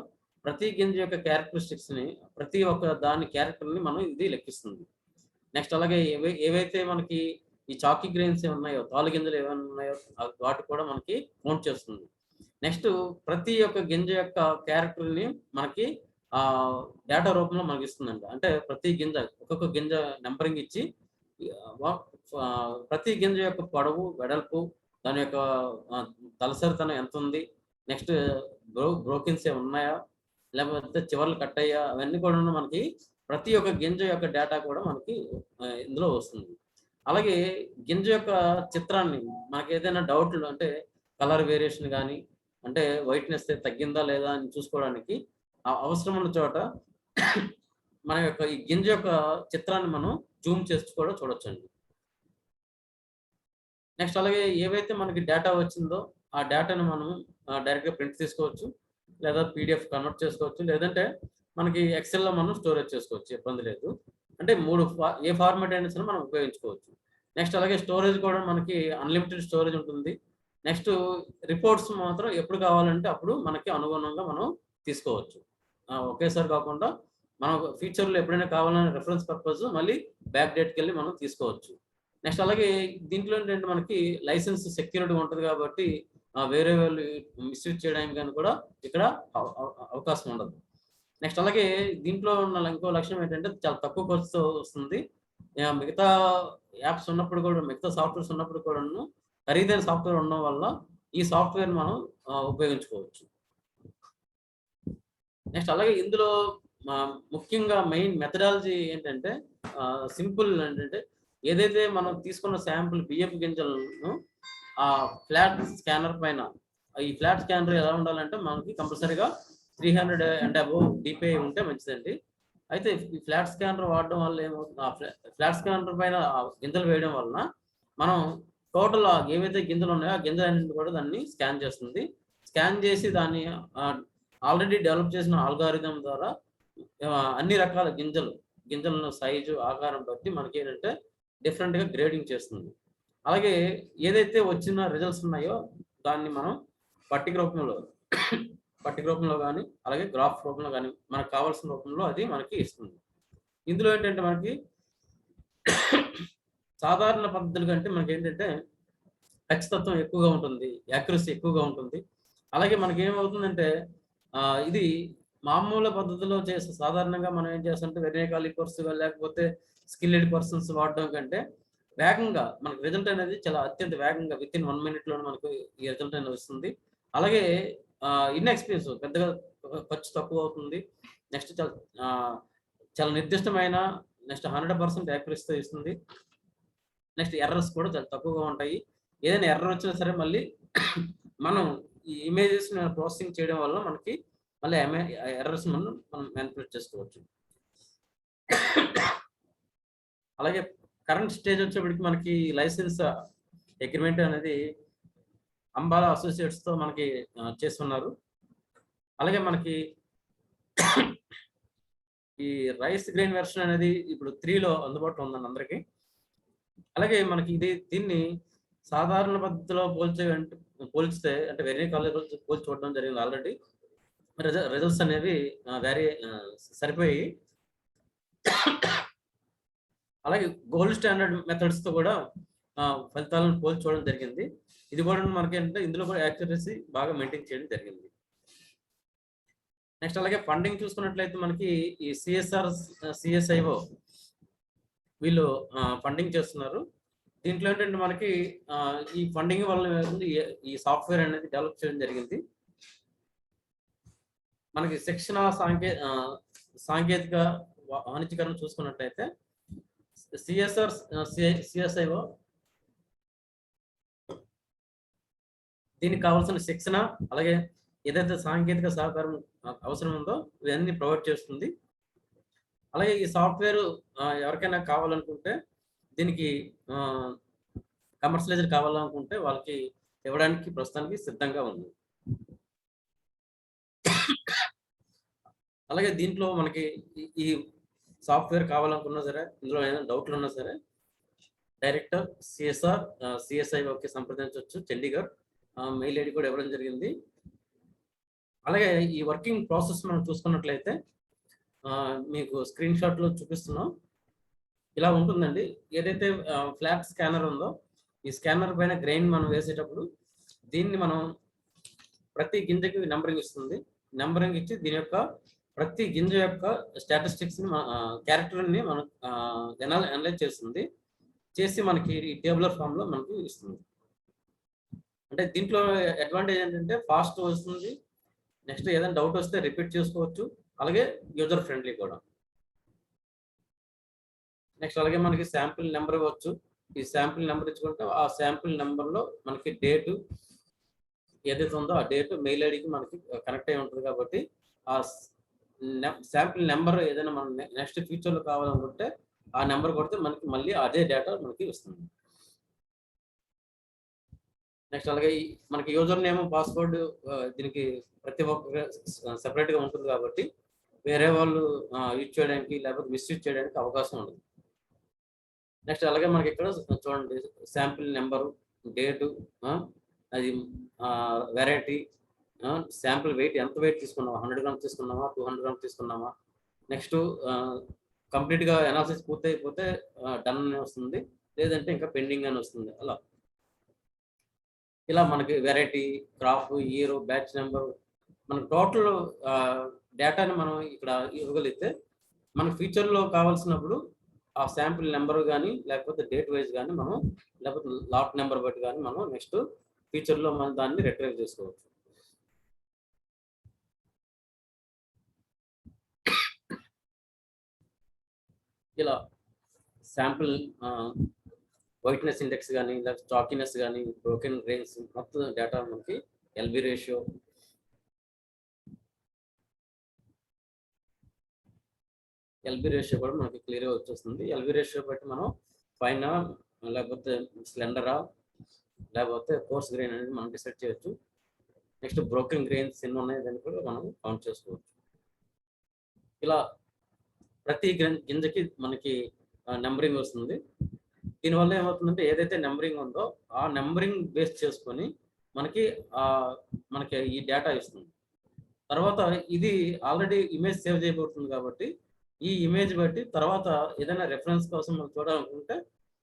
ప్రతి గింజ యొక్క క్యారెక్టరిస్టిక్స్ని ప్రతి ఒక్క దాని క్యారెక్టర్ని మనం ఇది లెక్కిస్తుంది. నెక్స్ట్ అలాగే ఏవైతే మనకి ఈ చాకీ గ్రెయిన్స్ ఉన్నాయో తాలు గింజలు ఏమైనా ఉన్నాయో వాటి కూడా మనకి కౌంట్ చేస్తుంది. నెక్స్ట్ ప్రతి ఒక్క గింజ యొక్క క్యారెక్టర్ని మనకి డేటా రూపంలో మనకి ఇస్తుందండి. అంటే ప్రతి గింజ ఒక్కొక్క గింజ నెంబరింగ్ ఇచ్చి ప్రతి గింజ యొక్క పొడవు, వెడల్పు, దాని యొక్క తలసరితనం ఎంత ఉంది, నెక్స్ట్ బ్రోకిన్స్ ఉన్నాయా లేకపోతే చివర్లు కట్ అయ్యా, అవన్నీ కూడా మనకి ప్రతి ఒక్క గింజ యొక్క డేటా కూడా మనకి ఇందులో వస్తుంది. అలాగే గింజ యొక్క చిత్రాన్ని మనకి ఏదైనా డౌట్లు అంటే కలర్ వేరియేషన్ కానీ అంటే వైట్నెస్ తగ్గిందా లేదా అని చూసుకోవడానికి అవసరం ఉన్న చోట మన యొక్క ఈ గింజ యొక్క చిత్రాన్ని మనం జూమ్ చేసి కూడా చూడొచ్చండి. నెక్స్ట్ అలాగే ఏవైతే మనకి డేటా వచ్చిందో ఆ డేటాను మనం డైరెక్ట్గా ప్రింట్ తీసుకోవచ్చు, లేదా పీడిఎఫ్ కన్వర్ట్ చేసుకోవచ్చు, లేదంటే మనకి ఎక్సెల్లో మనం స్టోరేజ్ చేసుకోవచ్చు, ఇబ్బంది లేదు. అంటే ఏ ఫార్మాట్ అయినా సరే మనం ఉపయోగించుకోవచ్చు. నెక్స్ట్ అలాగే స్టోరేజ్ కూడా మనకి అన్లిమిటెడ్ స్టోరేజ్ ఉంటుంది. నెక్స్ట్ రిపోర్ట్స్ మాత్రం ఎప్పుడు కావాలంటే అప్పుడు మనకి అనుగుణంగా మనం తీసుకోవచ్చు. ఒకేసారి కాకుండా మనం ఫ్యూచర్లో ఎప్పుడైనా కావాలనే రెఫరెన్స్ పర్పస్ మళ్ళీ బ్యాక్ డేట్కి వెళ్ళి మనం తీసుకోవచ్చు. నెక్స్ట్ అలాగే దీంట్లో ఏంటంటే మనకి లైసెన్స్ సెక్యూరిటీ ఉంటుంది కాబట్టి వేరే వాళ్ళు మిస్యూజ్ చేయడానికి కానీ కూడా ఇక్కడ అవకాశం ఉండదు. నెక్స్ట్ అలాగే దీంట్లో ఉన్న ఇంకో లక్షణం ఏంటంటే చాలా తక్కువ ఖర్చుతో వస్తుంది. మిగతా యాప్స్ ఉన్నప్పుడు కూడా, మిగతా సాఫ్ట్వేర్స్ ఉన్నప్పుడు కూడా ఖరీదైన సాఫ్ట్వేర్ ఉండడం వల్ల ఈ సాఫ్ట్వేర్ మనం ఉపయోగించుకోవచ్చు. నెక్స్ట్ అలాగే ఇందులో ముఖ్యంగా మెయిన్ మెథడాలజీ ఏంటంటే సింపుల్ ఏంటంటే ఏదైతే మనం తీసుకున్న శాంపుల్ బియ్యపు గింజలను ఆ ఫ్లాట్ స్కానర్ పైన, ఈ ఫ్లాట్ స్కానర్ ఎలా ఉండాలంటే మనకి కంపల్సరీగా 300 అండ్ అబోవ్ డిపిఐ ఉంటే మంచిదండి. అయితే ఈ ఫ్లాట్ స్కానర్ వాడడం వల్ల ఏమవుతుంది, ఫ్లాట్ స్కానర్ పైన గింజలు వేయడం వలన మనం టోటల్ ఏవైతే గింజలు ఉన్నాయో ఆ గింజలన్నింటి కూడా దాన్ని స్కాన్ చేస్తుంది. స్కాన్ చేసి దాన్ని ఆల్రెడీ డెవలప్ చేసిన ఆల్గారిథం ద్వారా అన్ని రకాల గింజలను సైజు, ఆకారం బట్టి మనకి ఏంటంటే డిఫరెంట్గా గ్రేడింగ్ చేస్తుంది. అలాగే ఏదైతే వచ్చిన రిజల్ట్స్ ఉన్నాయో దాన్ని మనం పట్టిక రూపంలో కానీ అలాగే గ్రాఫ్ రూపంలో కానీ మనకు కావాల్సిన రూపంలో అది మనకి ఇస్తుంది. ఇందులో ఏంటంటే మనకి సాధారణ పద్ధతుల కంటే మనకి ఏంటంటే ఖచ్చితత్వం ఎక్కువగా ఉంటుంది, యాక్యురసీ ఎక్కువగా ఉంటుంది. అలాగే మనకి ఏమవుతుందంటే ఇది మామూలు పద్ధతిలో చేస్తే సాధారణంగా మనం ఏం చేస్తామంటే వెర్నికాలి కోర్సు లేకపోతే స్కిల్డ్ పర్సన్స్ వాడడం కంటే వేగంగా మనకు రిజల్ట్ అనేది చాలా అత్యంత వేగంగా విత్ ఇన్ 1 minute మనకు ఈ రిజల్ట్ అనేది వస్తుంది. అలాగే ఇన్ఎక్స్పీరియన్స్ పెద్దగా ఖర్చు తక్కువ అవుతుంది. నెక్స్ట్ చాలా నిర్దిష్టమైన నెక్స్ట్ 100% యాక్యురసీతో ఇస్తుంది. నెక్స్ట్ ఎర్రర్స్ కూడా చాలా తక్కువగా ఉంటాయి. ఏదైనా ఎర్రర్ వచ్చినా సరే మళ్ళీ మనం ఈ ఇమేజెస్ ప్రాసెసింగ్ చేయడం వల్ల మనకి మళ్ళీ ఎర్రర్స్ మనం మ్యానిపులేట్ చేసుకోవచ్చు. అలాగే కరెంట్ స్టేజ్ వచ్చేప్పటికి మనకి లైసెన్స్ అగ్రిమెంట్ అనేది అంబాలా అసోసియేట్స్తో మనకి చేస్తున్నారు. అలాగే మనకి ఈ రైస్ గ్రెయిన్ వెర్షన్ అనేది ఇప్పుడు 3లో అందుబాటులో ఉందండి అందరికీ. అలాగే మనకి దీన్ని సాధారణ పద్ధతిలో పోల్చితే అంటే వెరీ కాలేజ్ పోల్చి చూడడం జరిగింది. ఆల్రెడీ రిజల్ట్స్ అనేవి సరిపోయి అలాగే గోల్డ్ స్టాండర్డ్ మెథడ్స్తో కూడా ఫలితాలను పోల్చి చూడడం జరిగింది. ఇది కూడా మనకి ఏంటంటే ఇందులో కూడా యాక్యురసీ బాగా మెయింటైన్ చేయడం జరిగింది. నెక్స్ట్ అలాగే ఫండింగ్ చూసుకున్నట్లయితే మనకి ఈ CSIO వీళ్ళు ఫండింగ్ చేస్తున్నారు. దీంట్లో ఏంటంటే మనకి ఈ ఫండింగ్ వల్ల ఈ సాఫ్ట్వేర్ అనేది డెవలప్ చేయడం జరిగింది. మనకి శిక్షణ సాంకేతిక వాణిజ్యకరణ చూసుకున్నట్టయితే సిఎస్ఆర్ సిఎస్ఐఓ దీనికి కావాల్సిన శిక్షణ అలాగే ఏదైతే సాంకేతిక సహకారం అవసరం ఉందో ఇవన్నీ ప్రొవైడ్ చేస్తుంది. అలాగే ఈ సాఫ్ట్వేర్ ఎవరికైనా కావాలనుకుంటే దీనికి కమర్షియలైజర్ కావాలనుకుంటే వాళ్ళకి ఇవ్వడానికి ప్రస్తుతానికి సిద్ధంగా ఉంది. అలాగే దీంట్లో మనకి ఈ సాఫ్ట్వేర్ కావాలనుకున్నా సరే, ఇందులో ఏదైనా డౌట్లు ఉన్నా సరే డైరెక్టర్ సిఎస్ఐఓకి సంప్రదించవచ్చు. చండీగఢ్ మెయిల్ ఐడి కూడా ఇవ్వడం జరిగింది. అలాగే ఈ వర్కింగ్ ప్రాసెస్ మనం చూసుకున్నట్లయితే మీకు స్క్రీన్ షాట్లో చూపిస్తున్నాం. ఇలా ఉంటుందండి. ఏదైతే ఫ్లాట్ స్కానర్ ఉందో ఈ స్కానర్ పైన గ్రెయిన్ మనం వేసేటప్పుడు దీన్ని మనం ప్రతి గింజకి నెంబరింగ్ ఇస్తుంది. నెంబరింగ్ ఇచ్చి దీని యొక్క ప్రతి గింజ యొక్క స్టాటిస్టిక్స్ని క్యారెక్టర్ని మనం అనలైజ్ చేస్తుంది. చేసి మనకి ఈ టేబులర్ ఫామ్లో మనకు ఇస్తుంది. అంటే దీంట్లో అడ్వాంటేజ్ ఏంటంటే ఫాస్ట్ వస్తుంది. నెక్స్ట్ ఏదైనా డౌట్ వస్తే రిపీట్ చేసుకోవచ్చు. అలాగే యూజర్ ఫ్రెండ్లీ కూడా. నెక్స్ట్ అలాగే మనకి శాంపిల్ నెంబర్ ఇవ్వచ్చు. ఈ శాంపిల్ నెంబర్ ఇచ్చుకుంటే ఆ శాంపిల్ నెంబర్లో మనకి డేటు ఏదైతే ఉందో ఆ డేట్ మెయిల్ ఐడికి మనకి కనెక్ట్ అయి ఉంటుంది. కాబట్టి ఆ శాంపిల్ నెంబర్ ఏదైనా మనం నెక్స్ట్ ఫ్యూచర్లో కావాలనుకుంటే ఆ నెంబర్ కొడితే మనకి మళ్ళీ అదే డేటా మనకి వస్తుంది. నెక్స్ట్ అలాగే మనకి యూజర్ నేమ్ పాస్వర్డ్ దీనికి ప్రతి ఒక్క సెపరేట్గా ఉంటుంది. కాబట్టి వేరే వాళ్ళు యూజ్ చేయడానికి లేకపోతే మిస్యూజ్ చేయడానికి అవకాశం ఉండదు. నెక్స్ట్ అలాగే మనకి ఇక్కడ చూడండి శాంపిల్ నెంబరు, డేటు, అది వెరైటీ, శాంపిల్ వెయిట్ ఎంత వెయిట్ తీసుకున్నామా, 100 గ్రామ్స్ తీసుకున్నామా, 200 గ్రామ్స్ తీసుకున్నామా. నెక్స్ట్ కంప్లీట్గా అనాలిసిస్ పూర్తయిపోతే డన్ అని వస్తుంది, లేదంటే ఇంకా పెండింగ్ అని వస్తుంది. ఇలా మనకి variety, crop, year, batch number, మన టోటల్ డేటాని మనం ఇక్కడ ఇవ్వగలిగితే మన ఫ్యూచర్లో కావాల్సినప్పుడు ఆ శాంపిల్ నెంబర్ కానీ లేకపోతే డేట్ వైజ్ కానీ మనం లేకపోతే లాట్ నెంబర్ బట్టి కానీ మనం నెక్స్ట్ ఫ్యూచర్లో మనం దాన్ని రిట్రైవ్ చేసుకోవచ్చు. ఇలా శాంపిల్ వైట్నెస్ ఇండెక్స్ కానీ లేకపోతే చాకినెస్ కానీ బ్రోకెన్ గ్రెయిన్స్ మొత్తం డేటా మనకి ఎల్బి రేషియో, కూడా మనకి క్లియర్గా వచ్చేస్తుంది. ఎల్బి రేషియో బట్టి మనం ఫైన్ లేకపోతే స్లెండరా లేకపోతే కోర్స్ గ్రెయిన్ అనేది మనం డిసైడ్ చేయొచ్చు. నెక్స్ట్ బ్రోకెన్ గ్రెయిన్స్ ఎన్ని ఉన్నాయి దాన్ని కూడా మనం కౌంట్ చేసుకోవచ్చు. ఇలా ప్రతి గింజకి మనకి నెంబరింగ్ వస్తుంది. దీనివల్ల ఏమవుతుందంటే ఏదైతే నెంబరింగ్ ఉందో ఆ నెంబరింగ్ బేస్ చేసుకొని మనకి ఈ డేటా ఇస్తుంది. తర్వాత ఇది ఆల్రెడీ ఇమేజ్ సేవ్ చేయబడుతుంది కాబట్టి ఈ ఇమేజ్ బట్టి తర్వాత ఏదైనా రెఫరెన్స్ కోసం మనం చూడాలనుకుంటే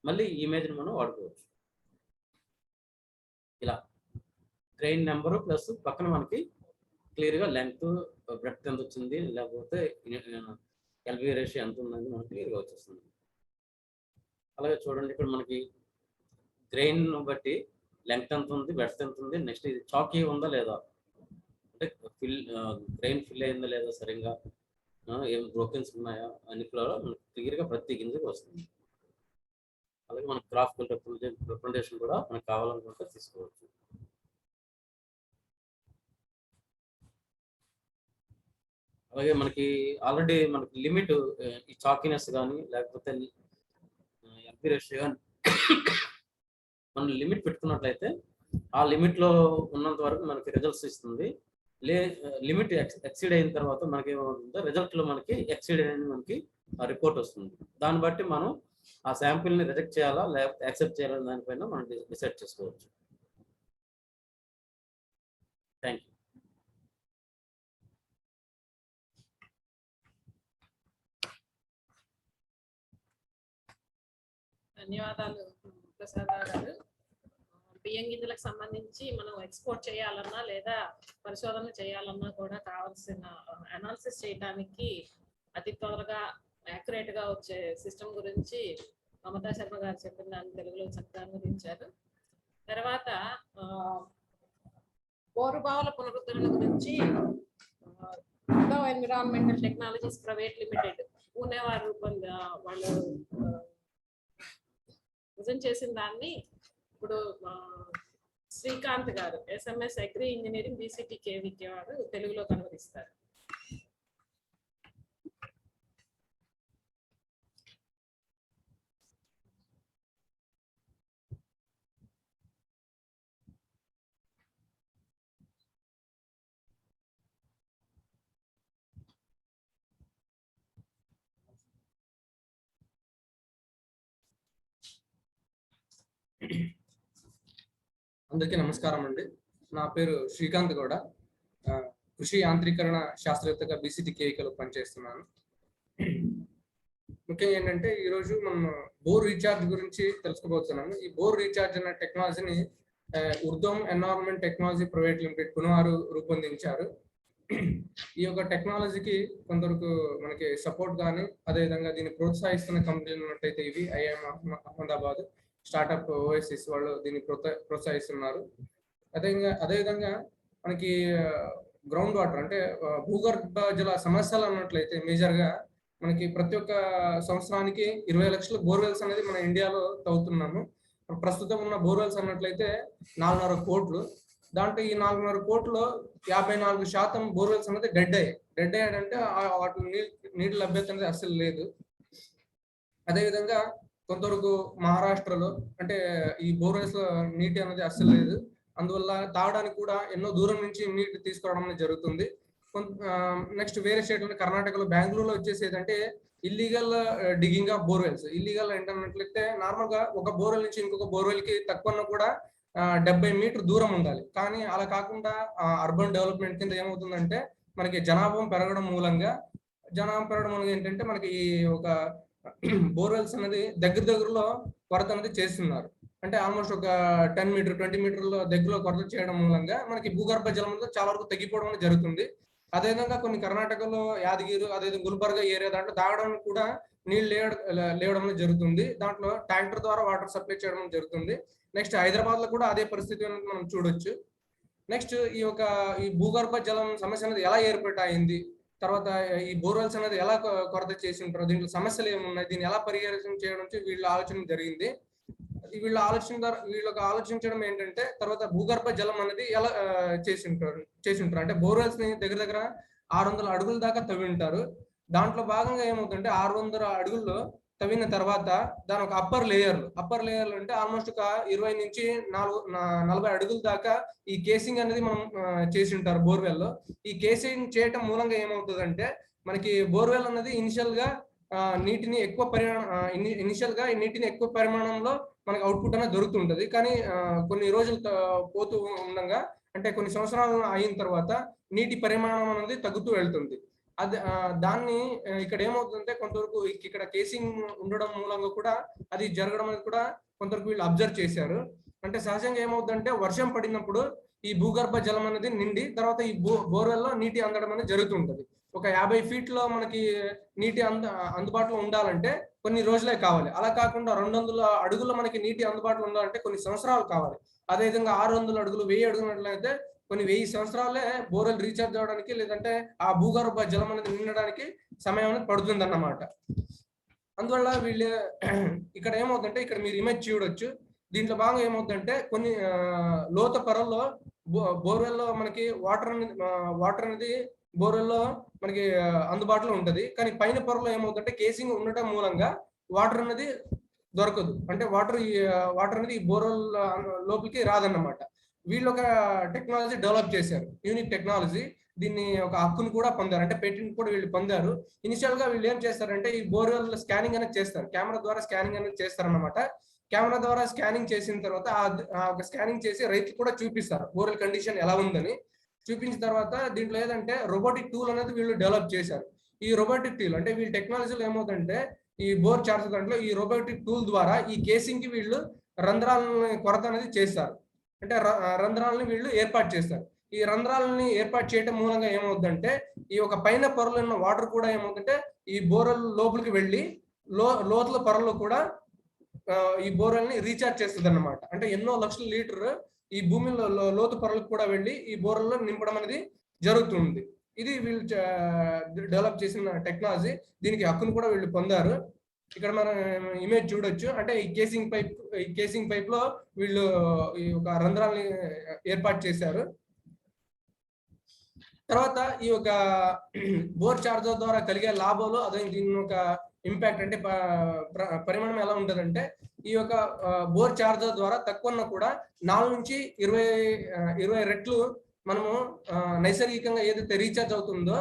మళ్ళీ ఈ ఇమేజ్ని మనం వాడుకోవచ్చు. ఇలా గ్రెయిన్ నెంబరు ప్లస్ పక్కన మనకి క్లియర్గా లెంగ్త్, బ్రెడ్త్ ఎంత వచ్చింది లేకపోతే ఎల్బి రేషియో ఎంత ఉందని మనకి క్లియర్గా వచ్చేస్తుంది. అలాగే చూడండి ఇక్కడ మనకి గ్రెయిన్ బట్టి లెంగ్త్ ఎంత ఉంది, బ్రెడ్త్ ఎంత ఉంది, నెక్స్ట్ ఇది చాకీ ఉందా లేదా, అంటే గ్రెయిన్ ఫిల్ అయిందా లేదా సరిగ్గా, ఏం బ్రోకెన్స్ ఉన్నాయా అని కూడా మనకి క్లియర్గా ప్రతి గింజకి వస్తుంది. అలాగే మనకి గ్రాఫికల్ రిప్రజెంటేషన్ కూడా మనకు కావాలనుకుంటే తీసుకోవచ్చు. అలాగే మనకి ఆల్రెడీ మనకి లిమిట్ ఈ చాకినెస్ కానీ లేకపోతే ఎల్బి రేషియో కానీ మనం లిమిట్ పెట్టుకున్నట్లయితే ఆ లిమిట్లో ఉన్నంత వరకు మనకి రిజల్ట్స్ ఇస్తుంది. లిమిట్ ఎక్సీడ్ అయిన తర్వాత మనకి ఏమవుతుందో రిజల్ట్లో మనకి ఎక్సీడ్ అయిన మనకి రిపోర్ట్ వస్తుంది. దాన్ని బట్టి మనం ఆ శాంపిల్ని రిజెక్ట్ చేయాలా లేకపోతే యాక్సెప్ట్ చేయాలా దానిపైన మనం డిసైడ్ చేసుకోవచ్చు. Thank you.
ధన్యవాదాలు ప్రసాద్ గారు. బియ్యం గింజలకు సంబంధించి మనం ఎక్స్పోర్ట్ చేయాలన్నా లేదా పరిశోధన చేయాలన్నా కూడా కావాల్సిన అనాలిసిస్ చేయడానికి అతి త్వరగా యాక్యురేట్ గా వచ్చే సిస్టమ్ గురించి మమతా శర్మ గారు చెప్పిన దాన్ని తెలుగులో చక్కగా అనువదించారు. తర్వాత బోరుబావుల పునరుద్ధరణ గురించి environmental technologies private limited Pune వారు వాళ్ళు ప్రజెంట్ చేసిన దాన్ని ఇప్పుడు శ్రీకాంత్ గారు SMS agri engineering BCT KVK వారు తెలుగులో కనుగొనిస్తారు.
అందరికీ నమస్కారం అండి. నా పేరు శ్రీకాంత్ గౌడ. కృషి యాంత్రీకరణ శాస్త్రవేత్తగా BCT KVKలో పనిచేస్తున్నాను. ముఖ్యంగా ఏంటంటే ఈరోజు మనం బోర్ రీఛార్జ్ గురించి తెలుసుకోబోతున్నాము. ఈ బోర్ రీఛార్జ్ అనే టెక్నాలజీని ఉర్దోమ్ ఎన్విరాన్మెంట్ టెక్నాలజీ ప్రైవేట్ లిమిటెడ్ పునవారు రూపొందించారు. ఈ యొక్క టెక్నాలజీకి కొందరికి మనకి సపోర్ట్ కానీ అదేవిధంగా దీన్ని ప్రోత్సహిస్తున్న కంపెనీలు ఉన్నట్టయితే ఇవి IIM అహ్మదాబాద్, స్టార్ట్అప్ ఓఎస్ఎస్ వాళ్ళు దీన్ని ప్రోత్సహిస్తున్నారు. అదేవిధంగా మనకి గ్రౌండ్ వాటర్ అంటే భూగర్భ జల సమస్యలు అన్నట్లయితే మేజర్గా మనకి ప్రతి ఒక్క సంవత్సరానికి 20 లక్షల బోర్వెల్స్ అనేది మన ఇండియాలో తవ్వుతున్నాము. ప్రస్తుతం ఉన్న బోర్వెల్స్ అన్నట్లయితే 4.5 కోట్లు. దాంట్లో ఈ 4.5 కోట్లో 54% బోర్వెల్స్ అనేది డెడ్ అయ్యాడంటే వాటి నీటి లభ్యత అనేది అస్సలు లేదు. అదేవిధంగా కొంతవరకు మహారాష్ట్రలో అంటే ఈ బోర్వెల్స్ లో నీటి అనేది అస్సలు లేదు. అందువల్ల తాగడానికి కూడా ఎన్నో దూరం నుంచి నీటి తీసుకురావడం అనేది జరుగుతుంది. నెక్స్ట్ వేరే స్టేట్ కర్ణాటకలో బెంగళూరులో వచ్చేసి ఏంటంటే illegal digging of borewells. Illegal ఏంటన్నట్లయితే నార్మల్ గా ఒక బోర్వెల్ నుంచి ఇంకొక బోర్వెల్ కి తక్కువ కూడా 70 మీటర్ దూరం ఉండాలి. కానీ అలా కాకుండా అర్బన్ డెవలప్మెంట్ కింద ఏమవుతుందంటే మనకి జనాభా పెరగడం మూలంగా ఏంటంటే మనకి ఈ ఒక బోర్వెల్స్ అనేది దగ్గరలో కొరత అనేది చేస్తున్నారు. అంటే ఆల్మోస్ట్ ఒక 10 మీటర్ 20 మీటర్ల దగ్గరలో కొరత చేయడం మూలంగా మనకి భూగర్భ జలం చాలా వరకు తగ్గిపోవడం అనేది జరుగుతుంది. అదేవిధంగా కొన్ని కర్ణాటకలో యాదగిరి అదేవిధంగా గుల్బర్గా ఏరియా దాంట్లో తాగడానికి కూడా నీళ్ళు లేవడం జరుగుతుంది. దాంట్లో ట్యాంకర్ ద్వారా వాటర్ సప్లై చేయడం జరుగుతుంది. నెక్స్ట్ హైదరాబాద్ లో కూడా అదే పరిస్థితి మనం చూడొచ్చు. నెక్స్ట్ ఈ భూగర్భ జలం సమస్య అనేది ఎలా ఏర్పాటైంది, తర్వాత ఈ బోర్వెల్స్ అనేది ఎలా కొరత చేసి ఉంటారు, దీంట్లో సమస్యలు ఏమున్నాయి, దీన్ని ఎలా పరిహారం చేయడం వీళ్ళ ఆలోచన జరిగింది. వీళ్ళ ఆలోచించడం ఏంటంటే తర్వాత భూగర్భ జలం అనేది ఎలా చేసి ఉంటారు అంటే బోర్వెల్స్ ని దగ్గర 600 అడుగుల దాకా తవ్వి ఉంటారు. దాంట్లో భాగంగా ఏమవుతుందంటే 600 అడుగుల్లో తవ్విన తర్వాత దాని ఒక అప్పర్ లేయర్లు అంటే ఆల్మోస్ట్ ఒక 20 నుంచి 40 అడుగుల దాకా ఈ కేసింగ్ అనేది మనం చేసి ఉంటారు బోర్వెల్ లో. ఈ కేసింగ్ చేయటం మూలంగా ఏమవుతుందంటే మనకి బోర్వెల్ అనేది ఇనిషియల్ గా నీటిని ఎక్కువ పరిమాణంలో మనకి అవుట్పుట్ అనేది దొరుకుతుంటది. కానీ కొన్ని రోజులు పోతూ ఉండగా అంటే కొన్ని సంవత్సరాలు అయిన తర్వాత నీటి పరిమాణం అనేది తగ్గుతూ వెళ్తుంది. దాన్ని ఇక్కడ ఏమవుతుందంటే కొంతవరకు ఇక్కడ కేసింగ్ ఉండడం మూలంగా కూడా అది జరగడం అనేది కూడా కొంతవరకు వీళ్ళు అబ్జర్వ్ చేశారు. అంటే సహజంగా ఏమవుతుందంటే వర్షం పడినప్పుడు ఈ భూగర్భ జలం అనేది నిండి తర్వాత ఈ బోర్వెల్ లో నీటి అందడం అనేది జరుగుతుంటది. ఒక 50 ఫీట్ లో మనకి నీటి అందుబాటులో ఉండాలంటే కొన్ని రోజులే కావాలి. అలా కాకుండా 200 అడుగుల్లో మనకి నీటి అందుబాటులో ఉండాలంటే కొన్ని సంవత్సరాలు కావాలి. అదేవిధంగా 600 అడుగులు 1000 అడుగులైతే కొన్ని 1000 సంవత్సరాలే బోర్వెల్ రీఛార్జ్ అవ్వడానికి లేదంటే ఆ భూగర్భ జలం అనేది నిండడానికి సమయం అనేది పడుతుంది అన్నమాట. అందువల్ల వీళ్ళు ఇక్కడ ఏమవుతుందంటే ఇక్కడ మీరు ఇమేజ్ చూడొచ్చు. దీంట్లో భాగంగా ఏమవుతుందంటే కొన్ని లోత పొరల్లో బోర్వెల్లో మనకి వాటర్ అనేది బోర్వెల్లో మనకి అందుబాటులో ఉంటది. కానీ పైన పొరలో ఏమవుతుందంటే కేసింగ్ ఉండటం మూలంగా వాటర్ అనేది దొరకదు. అంటే వాటర్ అనేది ఈ బోర్వెల్ లోపలికి రాదన్నమాట. వీళ్ళు ఒక టెక్నాలజీ డెవలప్ చేశారు, యూనిక్ టెక్నాలజీ. దీన్ని ఒక హక్కును కూడా పొందారు, అంటే పేటెంట్ కూడా వీళ్ళు పొందారు. ఇనిషియల్ గా వీళ్ళు ఏం చేస్తారంటే ఈ బోర్వెల్ స్కానింగ్ అనేది చేస్తారు, కెమెరా ద్వారా స్కానింగ్ అనేది చేస్తారన్నమాట. కెమెరా ద్వారా స్కానింగ్ చేసిన తర్వాత ఒక స్కానింగ్ చేసి రైతులు కూడా చూపిస్తారు బోర్వెల్ కండిషన్ ఎలా ఉందని. చూపించిన తర్వాత దీంట్లో ఏదంటే రోబోటిక్ టూల్ అనేది వీళ్ళు డెవలప్ చేశారు. ఈ రోబోటిక్ టూల్ అంటే వీళ్ళ టెక్నాలజీలో ఏమవుతుందంటే ఈ బోర్ చార్జ్ దాంట్లో ఈ రోబోటిక్ టూల్ ద్వారా ఈ కేసింగ్ కి వీళ్ళు రంధ్రాలను కొరత అనేది చేస్తారు. అంటే రంధ్రాలను వీళ్ళు ఏర్పాటు చేస్తారు. ఈ రంధ్రాలని ఏర్పాటు చేయడం మూలంగా ఏమవుతుందంటే ఈ ఒక పైన పొరలో ఉన్న వాటర్ కూడా ఏమవుతుందంటే ఈ బోర్వెల్ లోపలికి వెళ్ళి లోతుల పొరలో కూడా ఈ బోర్వెల్ ని రీఛార్జ్ చేస్తుంది అన్నమాట. అంటే ఎన్నో లక్షల లీటర్ ఈ భూమిలో లోతు పొరలకు కూడా వెళ్ళి ఈ బోర్వెల్లో నింపడం అనేది జరుగుతుంది. ఇది వీళ్ళు డెవలప్ చేసిన టెక్నాలజీ. దీనికి హక్కును కూడా వీళ్ళు పొందారు. ఇక్కడ మనం ఇమేజ్ చూడొచ్చు. అంటే ఈ కేసింగ్ పైప్ లో వీళ్ళు ఈ ఒక రంధ్రాన్ని ఏర్పాటు చేశారు. తర్వాత ఈ యొక్క బోర్ చార్జర్ ద్వారా కలిగే లాభాలు, అదే దీని ఒక ఇంపాక్ట్ అంటే పరిమాణం ఎలా ఉంటుందంటే, ఈ యొక్క బోర్ చార్జర్ ద్వారా తక్కువ కూడా 4 నుంచి 20 రెట్లు మనము నైసర్గికంగా ఏదైతే రీఛార్జ్ అవుతుందో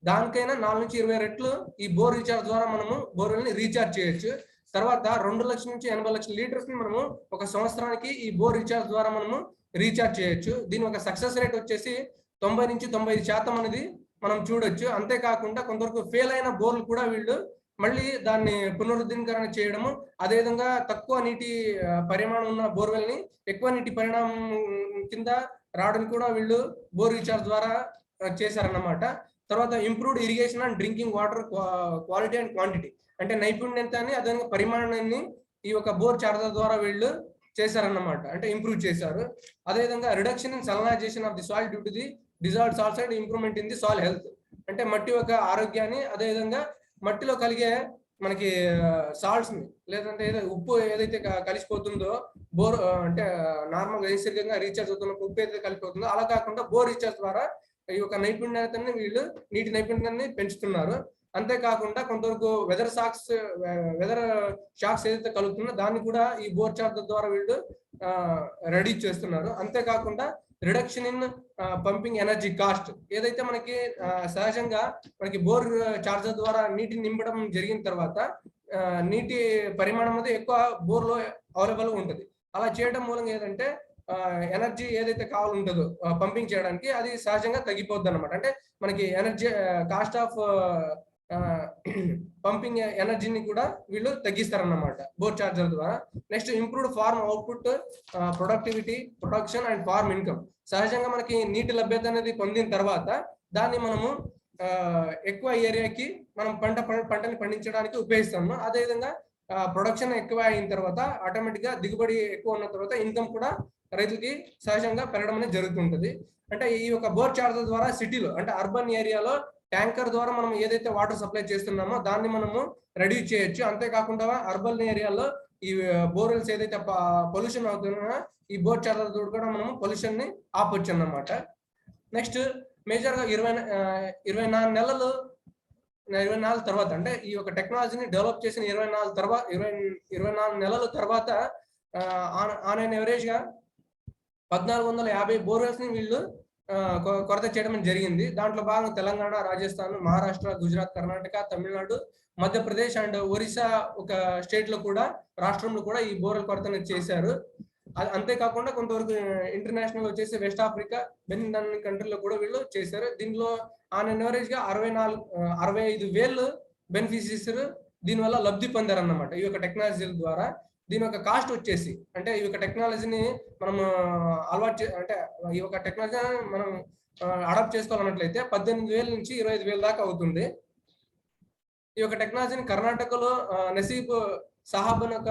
దానికైనా 4 నుంచి 20 రెట్లు ఈ బోర్ రీఛార్జ్ ద్వారా మనము బోర్వెల్ని రీఛార్జ్ చేయొచ్చు. తర్వాత 2 లక్షల నుంచి 80 లక్షల లీటర్స్ ని మనము ఒక సంవత్సరానికి ఈ బోర్ రీఛార్జ్ ద్వారా మనము రీఛార్జ్ చేయొచ్చు. దీని ఒక సక్సెస్ రేట్ వచ్చేసి 90 నుంచి 95% అనేది మనం చూడొచ్చు. అంతేకాకుండా కొంతవరకు ఫెయిల్ అయిన బోర్లు కూడా వీళ్ళు మళ్ళీ దాన్ని పునరుద్ధరణకరణ చేయడము, అదేవిధంగా తక్కువ నీటి పరిమాణం ఉన్న బోర్వెల్ ని ఎక్కువ నీటి పరిమాణం కింద రావడానికి కూడా వీళ్ళు బోర్ రీఛార్జ్ ద్వారా చేశారన్నమాట. తర్వాత improved irrigation and drinking water quality and quantity, అంటే నైపుణ్యతని అదే పరిమాణాన్ని ఈ యొక్క బోర్ చార్జర్ ద్వారా వీళ్ళు చేశారన్నమాట, అంటే ఇంప్రూవ్ చేశారు. అదేవిధంగా reduction in salinization of the soil due to the dissolved salts and improvement in the soil health, అంటే మట్టి యొక్క ఆరోగ్యాన్ని, అదేవిధంగా మట్టిలో కలిగే మనకి సాల్ట్స్ ని లేదంటే ఉప్పు ఏదైతే కలిసిపోతుందో బోర్ అంటే నార్మల్ నైసర్గికంగా రీఛార్జ్ అవుతున్న ఉప్పు ఏదైతే కలిసిపోతుందో అలా కాకుండా బోర్ రీఛార్జ్ ద్వారా ఈ యొక్క నైపుణ్యతని వీళ్ళు నీటి నైపుణ్యాన్ని పెంచుతున్నారు. అంతేకాకుండా కొంతవరకు వెదర్ షాక్స్ ఏదైతే కలుగుతుందో దాన్ని కూడా ఈ బోర్ చార్జర్ ద్వారా వీళ్ళు రెడీ చేస్తున్నారు. అంతేకాకుండా reduction in pumping energy cost, ఏదైతే మనకి సహజంగా మనకి బోర్ చార్జర్ ద్వారా నీటిని నింపడం జరిగిన తర్వాత నీటి పరిమాణం అనేది ఎక్కువ బోర్లో అవైలబుల్ ఉంటుంది. అలా చేయడం మూలంగా ఏదంటే ఎనర్జీ ఏదైతే కావాలంటుందో పంపింగ్ చేయడానికి అది సహజంగా తగ్గిపోద్ది అనమాట. అంటే మనకి ఎనర్జీ కాస్ట్ ఆఫ్ పంపింగ్ ఎనర్జీని కూడా వీళ్ళు తగ్గిస్తారన్నమాట బోర్ చార్జర్ ద్వారా. Next improved farm output, productivity, production and farm income. సహజంగా మనకి నీటి లభ్యత అనేది పొందిన తర్వాత దాన్ని మనము ఎక్కువ ఏరియాకి మనం పంటని పండించడానికి ఉపయోగిస్తాము. అదేవిధంగా ప్రొడక్షన్ ఎక్కువ అయిన తర్వాత ఆటోమేటిక్ గా దిగుబడి ఎక్కువ ఉన్న తర్వాత ఇన్కమ్ కూడా రైతులకి సహజంగా పెరగడం అనేది జరుగుతుంటది. అంటే ఈ యొక్క బోర్ చార్జర్ ద్వారా సిటీలో అంటే అర్బన్ ఏరియాలో ట్యాంకర్ ద్వారా మనం ఏదైతే వాటర్ సప్లై చేస్తున్నామో దాన్ని మనము రెడ్యూస్ చేయొచ్చు. అంతేకాకుండా అర్బన్ ఏరియాలో ఈ బోర్వెల్స్ ఏదైతే పొల్యూషన్ అవుతుందో ఈ బోర్ చార్జర్ ద్వారా కూడా మనము పొల్యూషన్ ని ఆపొచ్చు అన్నమాట. నెక్స్ట్ మేజర్ గా 24 తర్వాత అంటే ఈ యొక్క టెక్నాలజీని డెవలప్ చేసిన 24 నెలల తర్వాత ఆన్ అండ్ ఎవరేజ్ గా 1450 బోర్వెల్స్ ని వీళ్ళు కొరత చేయడం జరిగింది. దాంట్లో భాగంగా తెలంగాణ, రాజస్థాన్, మహారాష్ట్ర, గుజరాత్, కర్ణాటక, తమిళనాడు, మధ్యప్రదేశ్ అండ్ ఒరిస్సా ఒక స్టేట్ లో కూడా రాష్ట్రంలో కూడా ఈ బోర్వెల్ కొరతను చేశారు. అంతేకాకుండా కొంతవరకు ఇంటర్నేషనల్ వచ్చేసి వెస్ట్ ఆఫ్రికా, బెనిన్ కంట్రీలో కూడా వీళ్ళు చేశారు. దీనిలో ఆన్ అండ్ ఎవరేజ్ గా 65,000 బెనిఫిషరీస్ దీనివల్ల లబ్ధి పొందారన్నమాట ఈ యొక్క టెక్నాలజీ ద్వారా. దీని యొక్క కాస్ట్ వచ్చేసి అంటే ఈ యొక్క టెక్నాలజీని మనం అంటే ఈ యొక్క టెక్నాలజీ మనం అడాప్ట్ చేసుకోవాలన్నట్లయితే 18,000 నుంచి 25,000 దాకా అవుతుంది. ఈ యొక్క టెక్నాలజీని కర్ణాటకలో నసీబ్ సాహబ్ అని ఒక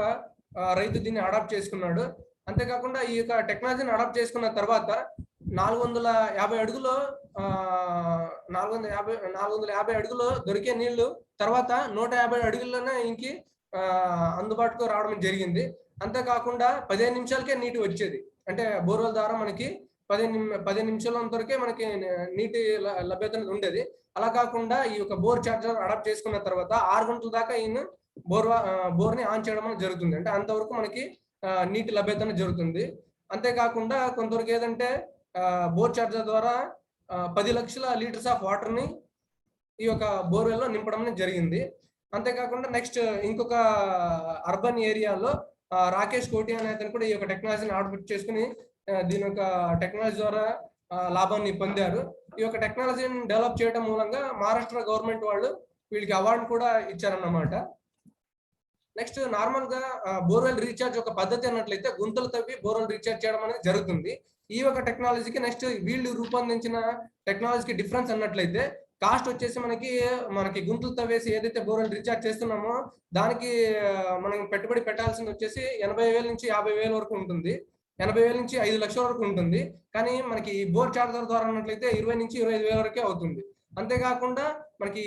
రైతు దీన్ని అడాప్ట్ చేసుకున్నాడు. అంతేకాకుండా ఈ యొక్క టెక్నాలజీని అడాప్ట్ చేసుకున్న తర్వాత 450 అడుగులో దొరికే నీళ్లు తర్వాత 150 అడుగుల్లోనే ఇంకి అందుబాటులో రావడం జరిగింది. అంతేకాకుండా 15 నిమిషాలకే నీటి వచ్చేది. అంటే బోర్వెల్ ద్వారా మనకి 15 నిమిషాల వరకే మనకి నీటి లభ్యత ఉండేది. అలా కాకుండా ఈ యొక్క బోర్ చార్జర్ అడాప్ట్ చేసుకున్న తర్వాత 6 గంటల దాకా ఈయన బోర్ ని ఆన్ చేయడం జరుగుతుంది. అంటే అంతవరకు మనకి నీటి లభ్యత జరుగుతుంది. అంతేకాకుండా కొంతవరకు ఏదంటే బోర్ చార్జర్ ద్వారా 10 లక్షల లీటర్స్ ఆఫ్ వాటర్ ని ఈ యొక్క బోర్వెల్ లో నింపడం జరిగింది. అంతేకాకుండా నెక్స్ట్ ఇంకొక అర్బన్ ఏరియాలో రాకేష్ కోటి అనే అతను కూడా ఈ యొక్క టెక్నాలజీని అడాప్ట్ చేసుకుని దీని యొక్క టెక్నాలజీ ద్వారా లాభాన్ని పొందారు. ఈ యొక్క టెక్నాలజీని డెవలప్ చేయడం మూలంగా మహారాష్ట్ర గవర్నమెంట్ వాళ్ళు వీళ్ళకి అవార్డు కూడా ఇచ్చారన్నమాట. నెక్స్ట్ నార్మల్ గా బోర్వెల్ రీఛార్జ్ ఒక పద్ధతి అన్నట్లయితే గుంతలు తవ్వి బోర్వెల్ రీఛార్జ్ చేయడం అనేది జరుగుతుంది. ఈ యొక్క టెక్నాలజీకి నెక్స్ట్ వీళ్ళు రూపొందించిన టెక్నాలజీకి డిఫరెన్స్ అన్నట్లయితే కాస్ట్ వచ్చేసి మనకి గుంతలు తవ్వేసి ఏదైతే బోర్వెల్ రీఛార్జ్ చేస్తున్నామో దానికి మనం పెట్టుబడి పెట్టాల్సింది వచ్చేసి 80,000 నుంచి 50,000 వరకు ఉంటుంది. 80,000 నుంచి 5 లక్షల వరకు ఉంటుంది. కానీ మనకి బోర్ చార్జర్ ద్వారా అన్నట్లయితే 20 నుంచి 25,000 వరకే అవుతుంది. అంతేకాకుండా మనకి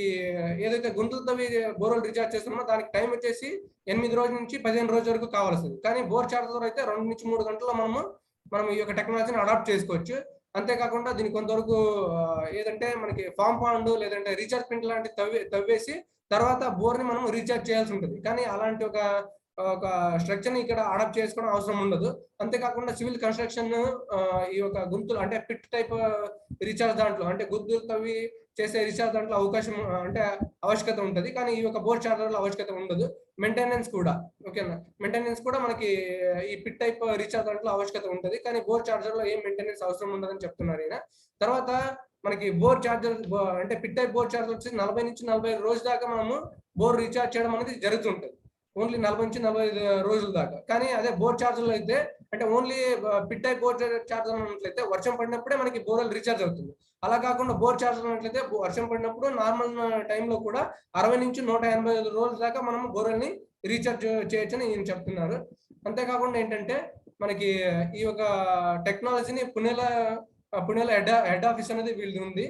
ఏదైతే గుంతలు తవ్వి బోర్వెల్ రీఛార్జ్ చేస్తున్నామో దానికి టైం వచ్చేసి 8 రోజుల నుంచి 15 రోజుల వరకు కావాల్సింది. కానీ బోర్ చార్జర్ అయితే 2 నుంచి 3 గంటల్లో మనం ఈ యొక్క టెక్నాలజీని అడాప్ట్ చేసుకోవచ్చు. అంతేకాకుండా దీనికి కొంతవరకు ఏదంటే మనకి ఫామ్ పాండ్ లేదంటే రీఛార్జ్ పిన్ లాంటి తవ్వేసి తర్వాత బోర్ ని మనం రీఛార్జ్ చేయాల్సి ఉంటుంది. కానీ అలాంటి ఒక స్ట్రక్చర్ ని ఇక్కడ అడాప్ట్ చేసుకోవడం అవసరం ఉండదు. అంతేకాకుండా సివిల్ కన్స్ట్రక్షన్ ఈ యొక్క గుంతులు అంటే పిట్ టైప్ రీఛార్జ్ దాంట్లో అంటే గుంతులు తవ్వి చేసే రీఛార్జ్ దాంట్లో అవకాశం అంటే ఆవశ్యకత ఉంటుంది. కానీ ఈ యొక్క బోర్ చార్జర్ లో ఆవశ్యకత ఉండదు. మెయింటెనెన్స్ కూడా ఓకేనా, మెయింటెనెన్స్ కూడా మనకి ఈ పిట్ టైప్ రీఛార్జ్ దాంట్లో ఆవశ్యకత ఉంటుంది. కానీ బోర్ చార్జర్ లో ఏం మెయింటెనెన్స్ అవసరం ఉండదని చెప్తున్నారు ఈయన. తర్వాత మనకి బోర్ చార్జర్ అంటే పిట్ టైప్ బోర్ చార్జర్ వచ్చి 40 నుంచి 45 రోజుల దాకా మనము బోర్ రీఛార్జ్ చేయడం అనేది జరుగుతుంటుంది. ఓన్లీ 40 నుంచి 45 రోజుల దాకా. కానీ అదే బోర్ చార్జర్లో అయితే అంటే only pit type bore charger అన్నట్లయితే వర్షం పడినప్పుడే మనకి బోర్వెల్ రీఛార్జ్ అవుతుంది. అలా కాకుండా బోర్ చార్జర్ అన్నట్లయితే వర్షం పడినప్పుడు నార్మల్ టైంలో కూడా 60 నుంచి 185 రోజుల దాకా మనం బోర్వెల్ ని రీఛార్జ్ చేయొచ్చని ఈయన చెప్తున్నారు. అంతేకాకుండా ఏంటంటే మనకి ఈ యొక్క టెక్నాలజీని పుణేలో హెడ్ ఆఫీస్ అనేది వీళ్ళది ఉంది.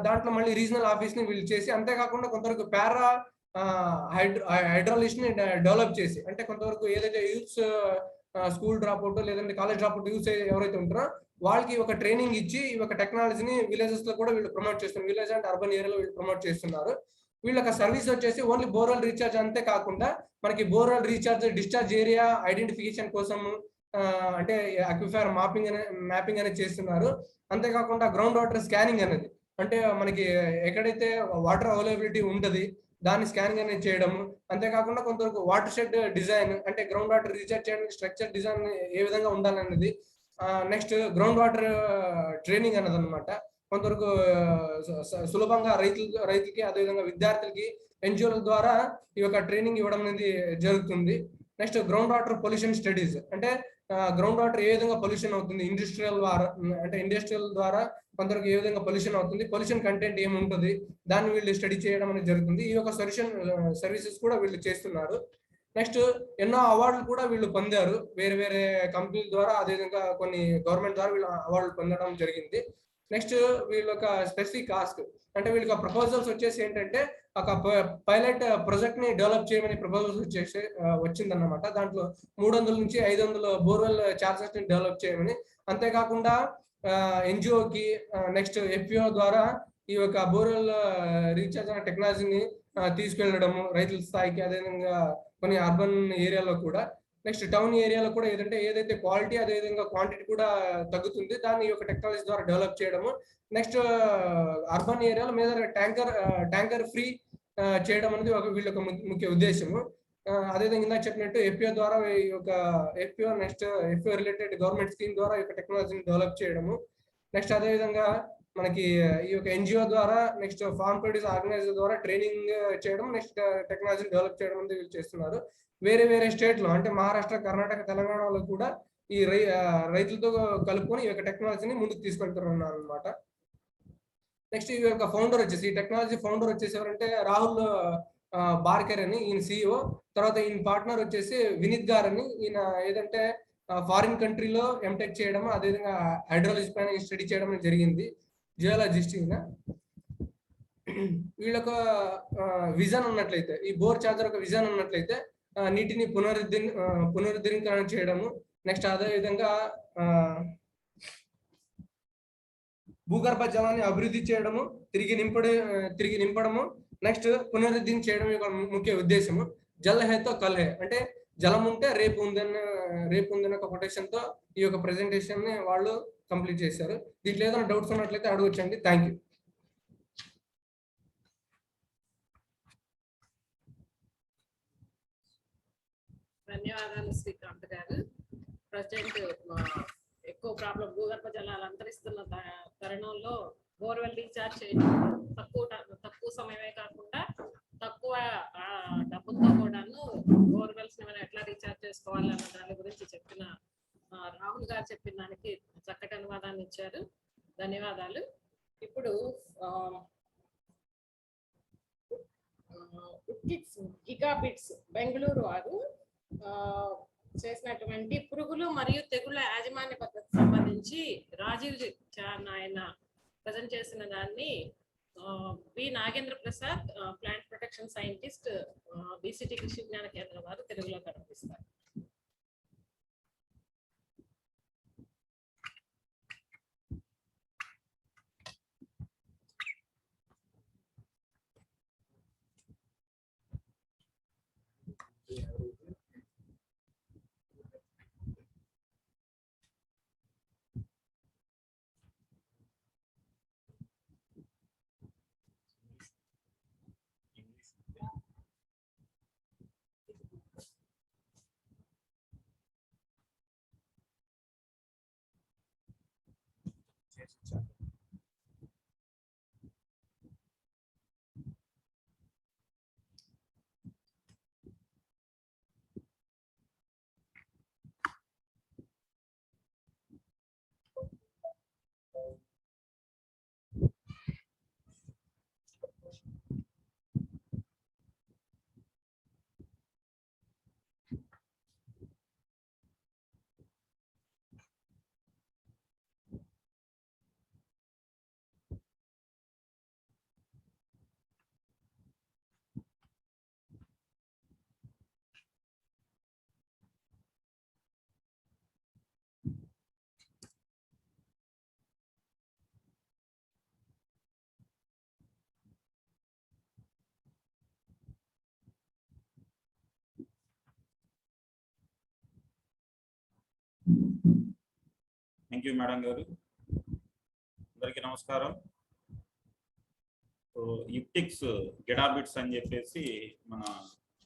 దాంట్లో మళ్ళీ రీజనల్ ఆఫీస్ ని వీళ్ళు చేసి అంతేకాకుండా కొంతవరకు పారా హైడ్రాలజిస్ట్ ని డెవలప్ చేసి అంటే కొంతవరకు ఏదైతే యూత్స్ స్కూల్ డ్రాప్ అవుట్ లేదంటే కాలేజ్ డ్రాప్ అవుట్ యూత్ ఎవరైతే ఉంటారో వాళ్ళకి ఒక ట్రైనింగ్ ఇచ్చి ఈ యొక్క టెక్నాలజీని విలేజెస్ లో కూడా వీళ్ళు ప్రమోట్ చేస్తున్నారు. విలేజ్ అండ్ అర్బన్ ఏరియాలో వీళ్ళు ప్రమోట్ చేస్తున్నారు. వీళ్ళకి సర్వీస్ వచ్చేసి ఓన్లీ బోర్వెల్ రీఛార్జ్ అంతే కాకుండా మనకి borewell recharge discharge area identification కోసం అంటే అక్విఫైర్ మ్యాపింగ్ అనేది చేస్తున్నారు. అంతేకాకుండా గ్రౌండ్ వాటర్ స్కానింగ్ అనేది అంటే మనకి ఎక్కడైతే వాటర్ అవైలబిలిటీ ఉంటుంది దాన్ని స్కానింగ్ అనేది చేయడము. అంతేకాకుండా కొంతవరకు వాటర్ షెడ్ డిజైన్ అంటే గ్రౌండ్ వాటర్ రీఛార్జ్ చేయడానికి స్ట్రక్చర్ డిజైన్ ఏ విధంగా ఉండాలనేది. నెక్స్ట్ గ్రౌండ్ వాటర్ ట్రైనింగ్ అనేది అనమాట. కొంతవరకు సులభంగా రైతులకి అదేవిధంగా విద్యార్థులకి ఎన్జిఓల ద్వారా ఈ యొక్క ట్రైనింగ్ ఇవ్వడం అనేది జరుగుతుంది. Next ground water pollution studies అంటే గ్రౌండ్ వాటర్ ఏ విధంగా పొల్యూషన్ అవుతుంది ఇండస్ట్రియల్ ద్వారా కొంతవరకు ఏ విధంగా పొల్యూషన్ అవుతుంది, పొల్యూషన్ కంటెంట్ ఏముంటుంది దాన్ని వీళ్ళు స్టడీ చేయడం అనేది జరుగుతుంది. ఈ యొక్క సర్వీసెస్ కూడా వీళ్ళు చేస్తున్నారు. నెక్స్ట్ ఎన్నో అవార్డులు కూడా వీళ్ళు పొందారు వేరే వేరే కంపెనీల ద్వారా, అదేవిధంగా కొన్ని గవర్నమెంట్ ద్వారా వీళ్ళు అవార్డులు పొందడం జరిగింది. నెక్స్ట్ వీళ్ళ ఒక స్పెసిఫిక్ టాస్క్ అంటే వీళ్ళకి ప్రపోజల్స్ వచ్చేసి ఏంటంటే ఒక పైలట్ ప్రాజెక్ట్ ని డెవలప్ చేయమని ప్రపోజల్స్ వచ్చేసి వచ్చిందన్నమాట. దాంట్లో 300 నుంచి 500 బోర్వెల్ చార్జెస్ ని డెవలప్ చేయమని. అంతేకాకుండా ఎన్జిఓకి నెక్స్ట్ ఎఫ్పిఓ ద్వారా ఈ యొక్క బోర్వెల్ రీఛార్జ్ అనే టెక్నాలజీని తీసుకెళ్లడము రైతుల స్థాయికి, అదేవిధంగా కొన్ని అర్బన్ ఏరియాలో కూడా. నెక్స్ట్ టౌన్ ఏరియాలో కూడా ఏదైతే క్వాలిటీ అదేవిధంగా క్వాంటిటీ కూడా తగ్గుతుంది దాన్ని ఈ యొక్క టెక్నాలజీ ద్వారా డెవలప్ చేయడము. నెక్స్ట్ అర్బన్ ఏరియాలో మీద ట్యాంకర్ ఫ్రీ చేయడం అనేది వీళ్ళ యొక్క ముఖ్య ఉద్దేశము. అదేవిధంగా ఇందాక చెప్పినట్టు ఎఫ్పిఓ ద్వారా ఈ యొక్క ఎఫ్పిఓ రిలేటెడ్ గవర్నమెంట్ స్కీమ్ ద్వారా ఈ యొక్క టెక్నాలజీని డెవలప్ చేయడము. నెక్స్ట్ అదేవిధంగా మనకి ఈ యొక్క ఎన్జిఓ ద్వారా నెక్స్ట్ ఫార్మ్ ప్రొడ్యూస్ ఆర్గనైజర్ ద్వారా ట్రైనింగ్ చేయడం, నెక్స్ట్ టెక్నాలజీని డెవలప్ చేయడం అనేది వీళ్ళు చేస్తున్నారు. వేరే వేరే స్టేట్ లో అంటే మహారాష్ట్ర, కర్ణాటక, తెలంగాణలో కూడా ఈ రైతులతో కలుపుకొని ఈ యొక్క టెక్నాలజీని ముందుకు తీసుకెళ్తున్నారు అనమాట. నెక్స్ట్ ఈ యొక్క ఫౌండర్ వచ్చేసి ఈ టెక్నాలజీ ఫౌండర్ వచ్చేసి ఎవరంటే రాహుల్ బార్కర్ అని ఈయన సిఇఓ. తర్వాత ఈయన పార్ట్నర్ వచ్చేసి వినీత్ గారు అని, ఈయన ఏదంటే ఫారిన్ కంట్రీలో ఎంటెక్ చేయడం అదేవిధంగా హైడ్రాలజీ పైన స్టడీ చేయడం అనేది జరిగింది, జియాలజిస్ట్ ఈయన. వీళ్ళొక విజన్ ఉన్నట్లయితే ఈ బోర్ చార్జర్ ఒక విజన్ ఉన్నట్లయితే నీటిని పునరుద్ధరణీకరణ చేయడము, నెక్స్ట్ అదేవిధంగా భూగర్భ జలాన్ని అభివృద్ధి చేయడము, తిరిగి నింపడము, నెక్స్ట్ పునరుద్ధరణ చేయడం యొక్క ముఖ్య ఉద్దేశము. జల్ హే తో కల్ హే అంటే జలం ఉంటే రేపు ఉందన్న ఒక కొటేషన్ తో ఈ యొక్క ప్రెజెంటేషన్ ని వాళ్ళు కంప్లీట్ చేశారు. దీంట్లో ఏదైనా డౌట్స్ ఉన్నట్లయితే అడగొచ్చండి. Thank you.
ధన్యవాదాలు శ్రీకాంత్ గారు. ప్రజెంట్ ఎక్కువ ప్రాబ్లం భూగర్భ జలాలు అంతరిస్తున్న తరుణంలో బోర్వెల్ రీఛార్జ్ చేయడం తక్కువ సమయమే కాకుండా తక్కువ డబ్బులతో కూడాను బోర్వెల్స్ మనం ఎట్లా రీఛార్జ్ చేసుకోవాలన్న దాని గురించి చెప్పిన రాహుల్ గారు చెప్పిన దానికి చక్కటి అనువాదాన్ని ఇచ్చారు. ధన్యవాదాలు. ఇప్పుడు గిగాబిట్స్ బెంగళూరు వారు చేసినటువంటి పురుగులు మరియు తెగుళ్ళ యాజమాన్య పద్ధతికి సంబంధించి రాజీవ్ చాన్ ఆయన ప్రజెంట్ చేసిన దాన్ని B Nagendra Prasad, plant protection scientist, BCT Krishi Vigyan కేంద్రం వారు తెలుగులో కనిపిస్తారు.
థ్యాంక్ యూ మేడం గారు. అందరికీ నమస్కారం. సో యుప్టిక్స్ గిడాబిట్స్ అని చెప్పేసి మన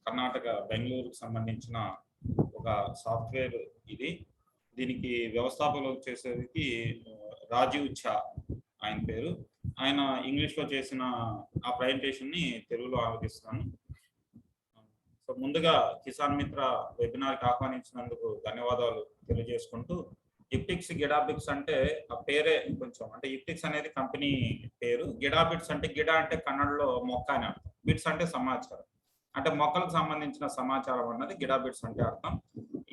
కర్ణాటక బెంగళూరుకు సంబంధించిన ఒక సాఫ్ట్వేర్ ఇది. దీనికి వ్యవస్థాపకులు చేసేది రాజీవ్ ఝా ఆయన పేరు. ఆయన ఇంగ్లీష్లో చేసిన ఆ ప్రజెంటేషన్ని తెలుగులో ఆలోచిస్తున్నాను. సో ముందుగా కిసాన్ మిత్ర వెబినార్కి ఆహ్వానించినందుకు ధన్యవాదాలు తెలియజేసుకుంటూ, యుప్టిక్స్ గిడాబిట్స్ అంటే ఆ పేరే కొంచెం, అంటే యుప్టిక్స్ అనేది కంపెనీ పేరు, గిడాబిట్స్ అంటే గిడా అంటే కన్నడలో మొక్క అని అర్థం, బిట్స్ అంటే సమాచారం, అంటే మొక్కలకు సంబంధించిన సమాచారం అన్నది గిడాబిట్స్ అంటే అర్థం.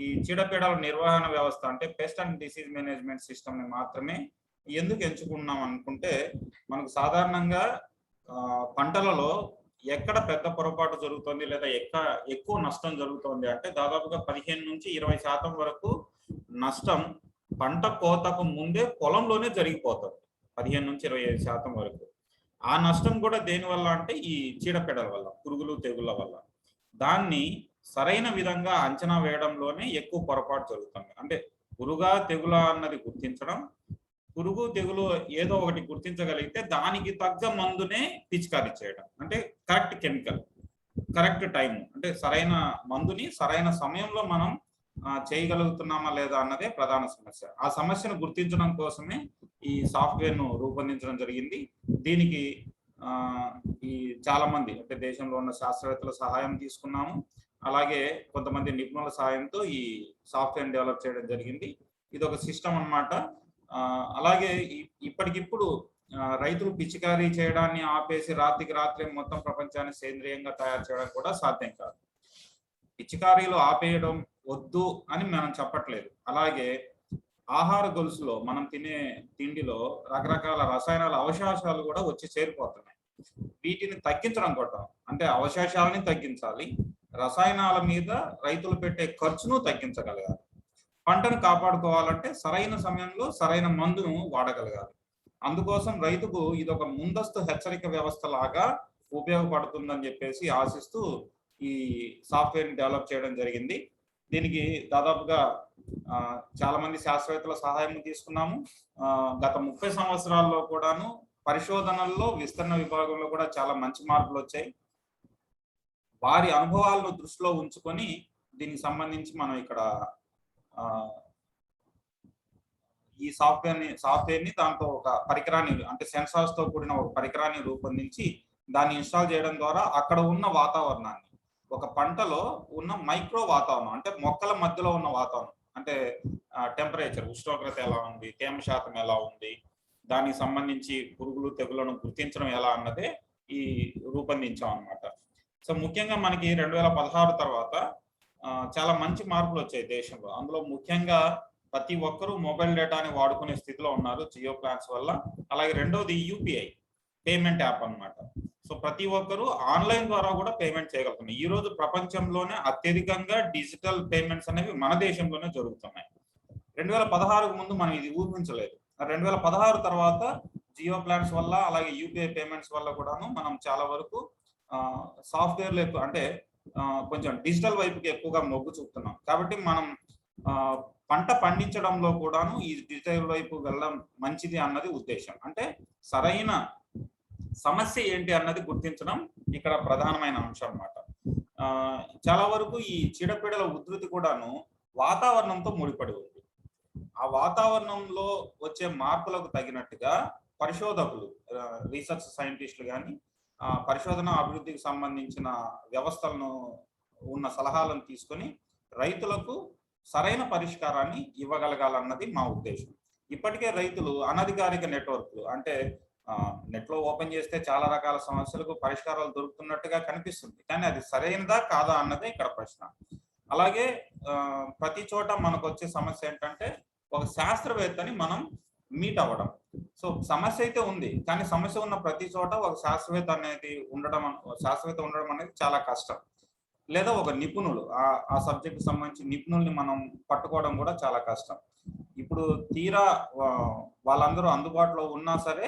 ఈ చీడపీడల నిర్వహణ వ్యవస్థ అంటే పెస్ట్ అండ్ డిసీజ్ మేనేజ్మెంట్ సిస్టమ్ని మాత్రమే ఎందుకు ఎంచుకున్నాం అనుకుంటే, మనకు సాధారణంగా పంటలలో ఎక్కడ పెద్ద పొరపాటు జరుగుతుంది లేదా ఎక్కువ నష్టం జరుగుతుంది అంటే దాదాపుగా 15 నుంచి 20% వరకు నష్టం పంట కోతకు ముందే పొలంలోనే జరిగిపోతుంది. 15 నుంచి 25% వరకు. ఆ నష్టం కూడా దేని వల్ల అంటే ఈ చీడపీడల వల్ల, పురుగులు తెగుళ్ళ వల్ల. దాన్ని సరైన విధంగా అంచనా వేయడంలోనే ఎక్కువ పొరపాటు జరుగుతుంది. అంటే పురుగా తెగుల అన్నది గుర్తించడం, పురుగు తెగులు ఏదో ఒకటి గుర్తించగలిగితే దానికి తగ్గ మందునే పిచికారీ చేయడం, అంటే కరెక్ట్ కెమికల్, కరెక్ట్ టైం, అంటే సరైన మందుని సరైన సమయంలో మనం చేయగలుగుతున్నామా లేదా అన్నదే ప్రధాన సమస్య. ఆ సమస్యను గుర్తించడం కోసమే ఈ సాఫ్ట్వేర్ను రూపొందించడం జరిగింది. దీనికి ఈ చాలా మంది అంటే దేశంలో ఉన్న శాస్త్రవేత్తల సహాయం తీసుకున్నాము. అలాగే కొంతమంది నిపుణుల సహాయంతో ఈ సాఫ్ట్వేర్ డెవలప్ చేయడం జరిగింది. ఇది ఒక సిస్టమ్ అన్నమాట. అలాగే ఇప్పటికిప్పుడు రైతులు పిచికారీ చేయడాన్ని ఆపేసి రాత్రికి రాత్రి మొత్తం ప్రపంచాన్ని సేంద్రియంగా తయారు చేయడం కూడా సాధ్యం కాదు. పిచికారీలు ఆపేయడం వద్దు అని మనం చెప్పట్లేదు. అలాగే ఆహార గొలుసులో మనం తినే తిండిలో రకరకాల రసాయనాల అవశేషాలు కూడా వచ్చి చేరిపోతున్నాయి. వీటిని తగ్గించడం కూడా, అంటే అవశేషాలని తగ్గించాలి, రసాయనాల మీద రైతులు పెట్టే ఖర్చును తగ్గించగలగాలి. పంటను కాపాడుకోవాలంటే సరైన సమయంలో సరైన మందును వాడగలగాలి. అందుకోసం రైతుకు ఇది ఒక ముందస్తు హెచ్చరిక వ్యవస్థ లాగా ఉపయోగపడుతుందని చెప్పేసి ఆశిస్తూ ఈ సాఫ్ట్వేర్ని డెవలప్ చేయడం జరిగింది. దీనికి దాదాపుగా చాలా మంది శాస్త్రవేత్తల సహాయం తీసుకున్నాము. గత 30 సంవత్సరాల్లో కూడాను పరిశోధనల్లో విస్తరణ విభాగంలో కూడా చాలా మంచి మార్పులు వచ్చాయి. వారి అనుభవాలను దృష్టిలో ఉంచుకొని దీనికి సంబంధించి మనం ఇక్కడ ఈ సాఫ్ట్వేర్ని దాంతో ఒక పరికరాన్ని, అంటే సెన్సార్స్ తో కూడిన ఒక పరికరాన్ని రూపొందించి దాన్ని ఇన్స్టాల్ చేయడం ద్వారా అక్కడ ఉన్న వాతావరణాన్ని, ఒక పంటలో ఉన్న మైక్రో వాతావరణం, అంటే మొక్కల మధ్యలో ఉన్న వాతావరణం, అంటే టెంపరేచర్, ఉష్ణోగ్రత ఎలా ఉంది, తేమ శాతం ఎలా ఉంది, దానికి సంబంధించి పురుగులు తెగులను గుర్తించడం ఎలా అన్నదే ఈ రూపొందించాం అన్నమాట. సో ముఖ్యంగా మనకి 2016 తర్వాత చాలా మంచి మార్పులు వచ్చాయి దేశంలో. అందులో ముఖ్యంగా ప్రతి ఒక్కరూ మొబైల్ డేటాని వాడుకునే స్థితిలో ఉన్నారు జియో ప్లాన్స్ వల్ల. అలాగే రెండవది యూపీఐ, పేమెంట్ యాప్ అన్నమాట. సో ప్రతి ఒక్కరూ ఆన్లైన్ ద్వారా కూడా పేమెంట్ చేయగలుగుతున్నారు. ఈ రోజు ప్రపంచంలోనే అత్యధికంగా డిజిటల్ పేమెంట్స్ అనేవి మన దేశంలోనే జరుగుతున్నాయి. 2016కు ముందు మనం ఇది ఊహించలేదు. 2016 తర్వాత జియో ప్లాన్స్ వల్ల అలాగే యూపీఐ పేమెంట్స్ వల్ల కూడాను మనం చాలా వరకు సాఫ్ట్వేర్లు ఎక్కువ అంటే కొంచెం డిజిటల్ వైపుకి ఎక్కువగా మొగ్గు చూపుతున్నాం. కాబట్టి మనం పంట పండించడంలో కూడాను ఈ డిజిటల్ వైపు వెళ్ళడం మంచిది అన్నది ఉద్దేశం. అంటే సరైన సమస్య ఏంటి అన్నది గుర్తించడం ఇక్కడ ప్రధానమైన అంశం అన్నమాట. చాలా వరకు ఈ చీడపీడల ఉధృతి కూడాను వాతావరణంతో ముడిపడి ఉంది. ఆ వాతావరణంలో వచ్చే మార్పులకు తగినట్టుగా పరిశోధకులు, రీసెర్చ్ సైంటిస్టులు కానీ పరిశోధన అభివృద్ధికి సంబంధించిన వ్యవస్థలను ఉన్న సలహాలను తీసుకొని రైతులకు సరైన పరిష్కారాన్ని ఇవ్వగలగాలన్నది మా ఉద్దేశం. ఇప్పటికే రైతులు అనధికారిక నెట్వర్క్లు అంటే నెట్లో ఓపెన్ చేస్తే చాలా రకాల సమస్యలకు పరిష్కారాలు దొరుకుతున్నట్టుగా కనిపిస్తుంది, కానీ అది సరైనదా కాదా అన్నదే ఇక్కడ ప్రశ్న. అలాగే ప్రతి చోట మనకు వచ్చే సమస్య ఏంటంటే ఒక శాస్త్రవేత్తని మనం మీట్ అవ్వడం. సో సమస్య అయితే ఉంది, కానీ సమస్య ఉన్న ప్రతి చోట ఒక శాస్త్రవేత్త ఉండడం అనేది చాలా కష్టం. లేదా ఒక నిపుణులు ఆ సబ్జెక్ట్ సంబంధించి నిపుణుల్ని మనం పట్టుకోవడం కూడా చాలా కష్టం. ఇప్పుడు తీరా వాళ్ళందరూ అందుబాటులో ఉన్నా సరే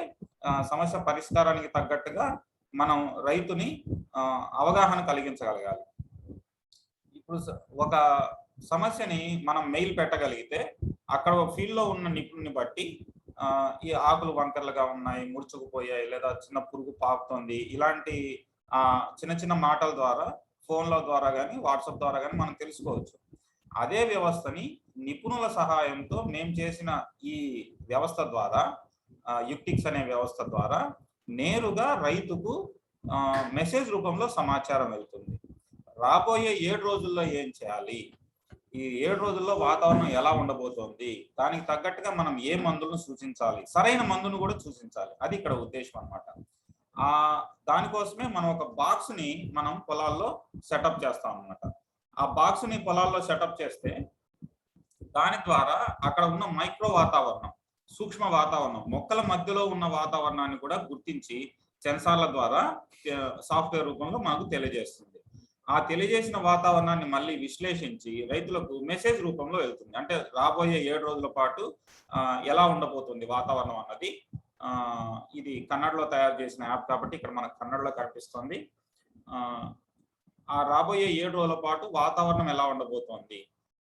సమస్య పరిష్కారానికి తగ్గట్టుగా మనం రైతుని అవగాహన కలిగించగలగాలి. ఇప్పుడు ఒక సమస్యని మనం మెయిల్ పెట్టగలిగితే అక్కడ ఫీల్డ్ లో ఉన్న నిపుణుని బట్టి ఈ ఆకులు వంకరలుగా ఉన్నాయి, ముడుచుకుపోయాయి, లేదా చిన్న పురుగు పాకుతోంది, ఇలాంటి చిన్న చిన్న మాటల ద్వారా ఫోన్ల ద్వారా కానీ వాట్సాప్ ద్వారా కానీ మనం తెలుసుకోవచ్చు. అదే వ్యవస్థని నిపుణుల సహాయంతో మేము చేసిన ఈ వ్యవస్థ ద్వారా, యుక్టిక్స్ అనే వ్యవస్థ ద్వారా నేరుగా రైతుకు మెసేజ్ రూపంలో సమాచారం వెళ్తుంది. రాబోయే 7 రోజుల్లో ఏం చేయాలి, ఈ 7 రోజుల్లో వాతావరణం ఎలా ఉండబోతోంది, దానికి తగ్గట్టుగా మనం ఏ మందులను సూచించాలి, సరైన మందును కూడా సూచించాలి. అది ఇక్కడ ఉద్దేశం అన్నమాట. దానికోసమే మనం ఒక బాక్స్ ని మనం పొలాల్లో సెటప్ చేస్తాం అన్నమాట. ఆ బాక్స్ ని పొలాల్లో సెటప్ చేస్తే దాని ద్వారా అక్కడ ఉన్న మైక్రో వాతావరణం, సూక్ష్మ వాతావరణం, మొక్కల మధ్యలో ఉన్న వాతావరణాన్ని కూడా గుర్తించి సెన్సార్ల ద్వారా సాఫ్ట్వేర్ రూపంలో మనకు తెలియజేస్తుంది. ఆ తెలియజేసిన వాతావరణాన్ని మళ్ళీ విశ్లేషించి రైతులకు మెసేజ్ రూపంలో వెళ్తుంది. అంటే రాబోయే 7 రోజుల పాటు ఎలా ఉండబోతుంది వాతావరణం అన్నది. ఇది కన్నడలో తయారు చేసిన యాప్ కాబట్టి ఇక్కడ మనకు కన్నడలో కనిపిస్తుంది. ఆ రాబోయే 7 రోజుల పాటు వాతావరణం ఎలా ఉండబోతోంది,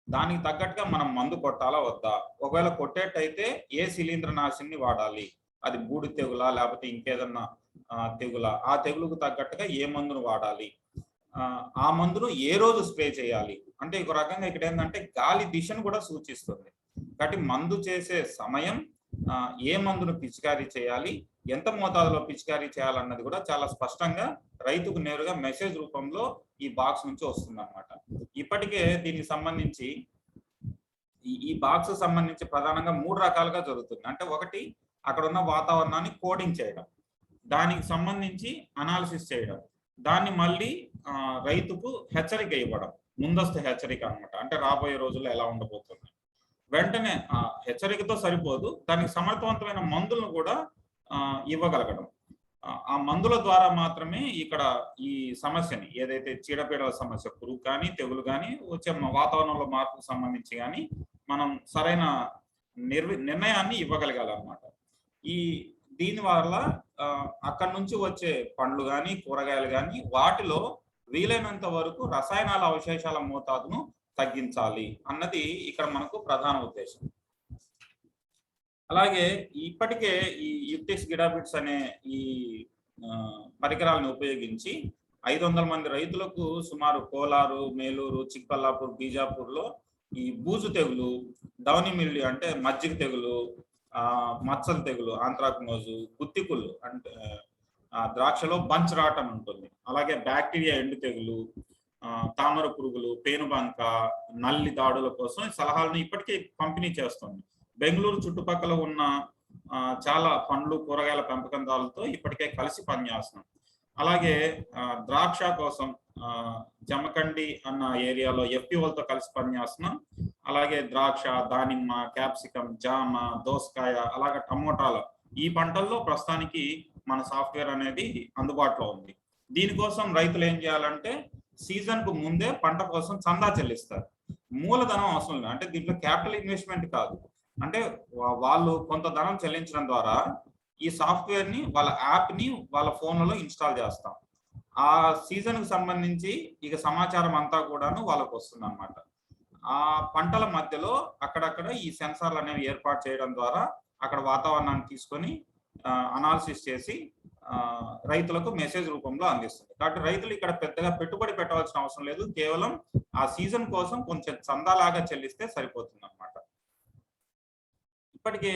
దానికి తగ్గట్టుగా మనం మందు కొట్టాలా వద్దా, ఒకవేళ కొట్టేటైతే ఏ శిలీంద్రనాశిని వాడాలి, అది బూడి తెగులా లేకపోతే ఇంకేదన్నా తెగులా, ఆ తెగులుకు తగ్గట్టుగా ఏ మందును వాడాలి, ఆ మందును ఏ రోజు స్ప్రే చేయాలి. అంటే ఒక రకంగా ఇక్కడ ఏంటంటే గాలి దిశను కూడా సూచిస్తుంది. కాబట్టి మందు చేసే సమయం, ఏ మందును పిచికారీ చేయాలి, ఎంత మోతాదులో పిచికారీ చేయాలన్నది కూడా చాలా స్పష్టంగా రైతుకు నేరుగా మెసేజ్ రూపంలో ఈ బాక్స్ నుంచి వస్తుంది అన్నమాట. ఇప్పటికే దీనికి సంబంధించి ఈ బాక్స్ సంబంధించి ప్రధానంగా 3 రకాలుగా జరుగుతుంది. అంటే ఒకటి అక్కడ ఉన్న వాతావరణాన్ని కోడింగ్ చేయడం, దానికి సంబంధించి అనాలిసిస్ చేయడం, దాన్ని మళ్ళీ రైతుకు హెచ్చరిక ఇవ్వడం, ముందస్తు హెచ్చరిక అన్నమాట. అంటే రాబోయే రోజుల్లో ఎలా ఉండబోతుంది. వెంటనే హెచ్చరికతో సరిపోదు, దానికి సమర్థవంతమైన మందులను కూడా ఇవ్వగలగడం. ఆ మందుల ద్వారా మాత్రమే ఇక్కడ ఈ సమస్యని, ఏదైతే చీడపీడల సమస్య, పురుగు కానీ తెగులు కానీ వచ్చే వాతావరణంలో మార్పుకు సంబంధించి కానీ మనం సరైన నిర్ణయాన్ని ఇవ్వగలగాలన్నమాట. దీని వల్ల అక్కడి నుంచి వచ్చే పండ్లు కానీ కూరగాయలు కానీ వాటిలో వీలైనంత వరకు రసాయనాల అవశేషాల మోతాదును తగ్గించాలి అన్నది ఇక్కడ మనకు ప్రధాన ఉద్దేశం. అలాగే ఇప్పటికే ఈ యుక్టిక్స్ గిడాబిట్స్ అనే ఈ పరికరాలను ఉపయోగించి 500 మంది రైతులకు సుమారు కోలారు, మేలూరు, చిక్బల్లాపూర్, బీజాపూర్లో ఈ బూజు తెగులు, డౌనీ మిల్డ్యూ అంటే మజ్జిగ తెగులు, మచ్చల తెగులు, ఆంత్రాక్నోజు, గుత్తికుళ్ళు అంటే ద్రాక్షలో బంచ్ రాట్ అని ఉంటుంది, అలాగే బ్యాక్టీరియా ఎండు తెగులు, తామర పురుగులు, పేనుబంక, నల్లి దాడుల కోసం సలహాలను ఇప్పటికే పంపిణీ చేస్తుంది. బెంగళూరు చుట్టుపక్కల ఉన్న చాలా పండ్లు కూరగాయల పెంపకందారులతో ఇప్పటికే కలిసి పనిచేస్తున్నాం. అలాగే ద్రాక్ష కోసం జమకండి అన్న ఏరియాలో ఎఫ్పిఓలతో కలిసి పనిచేస్తున్నాం. అలాగే ద్రాక్ష, దానిమ్మ, క్యాప్సికం, జామ, దోసకాయ, అలాగే టమోటాలు, ఈ పంటల్లో ప్రస్తుతానికి మన సాఫ్ట్వేర్ అనేది అందుబాటులో ఉంది. దీనికోసం రైతులు ఏం చేయాలంటే సీజన్ కు ముందే పంట కోసం చందా చెల్లిస్తారు. మూలధనం అవసరం లేదు, అంటే దీంట్లో క్యాపిటల్ ఇన్వెస్ట్మెంట్ కాదు. అంటే వాళ్ళు కొంత ధనం చెల్లించడం ద్వారా ఈ సాఫ్ట్వేర్ ని వాళ్ళ యాప్ ని వాళ్ళ ఫోన్లలో ఇన్స్టాల్ చేస్తాం. ఆ సీజన్ కు సంబంధించి ఇక సమాచారం అంతా కూడాను వాళ్ళకు వస్తుంది అన్నమాట. ఆ పంటల మధ్యలో అక్కడక్కడ ఈ సెన్సార్లు అనేవి ఏర్పాటు చేయడం ద్వారా అక్కడ వాతావరణాన్ని తీసుకొని అనాలిసిస్ చేసి రైతులకు మెసేజ్ రూపంలో అందిస్తుంది. కాబట్టి రైతులు ఇక్కడ పెద్దగా పెట్టుబడి పెట్టవలసిన అవసరం లేదు, కేవలం ఆ సీజన్ కోసం కొంచెం చందాలాగా చెల్లిస్తే సరిపోతుంది అన్నమాట. ఇప్పటికే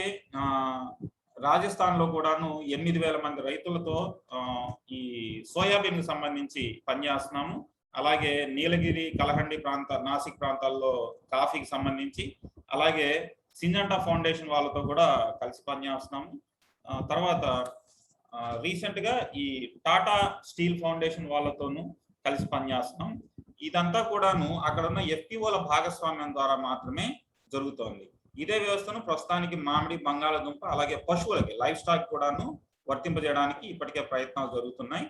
రాజస్థాన్ లో కూడాను 8,000 మంది రైతులతో ఈ సోయాబీన్ కి సంబంధించి పనిచేస్తున్నాము. అలాగే నీలగిరి, కలహండి నాసిక్ ప్రాంతాల్లో కాఫీకి సంబంధించి, అలాగే సింజంటా ఫౌండేషన్ వాళ్ళతో కూడా కలిసి పనిచేస్తున్నాము. తర్వాత రీసెంట్ గా ఈ టాటా స్టీల్ ఫౌండేషన్ వాళ్ళతోనూ కలిసి పనిచేస్తున్నాం. ఇదంతా కూడాను అక్కడ ఉన్న FPOల భాగస్వామ్యం ద్వారా మాత్రమే జరుగుతోంది. ఇదే వ్యవస్థను ప్రస్తుతానికి మామిడి, బంగాళదుంప, అలాగే పశువులకి లైఫ్ స్టాక్ కూడాను వర్తింపజేయడానికి ఇప్పటికే ప్రయత్నాలు జరుగుతున్నాయి.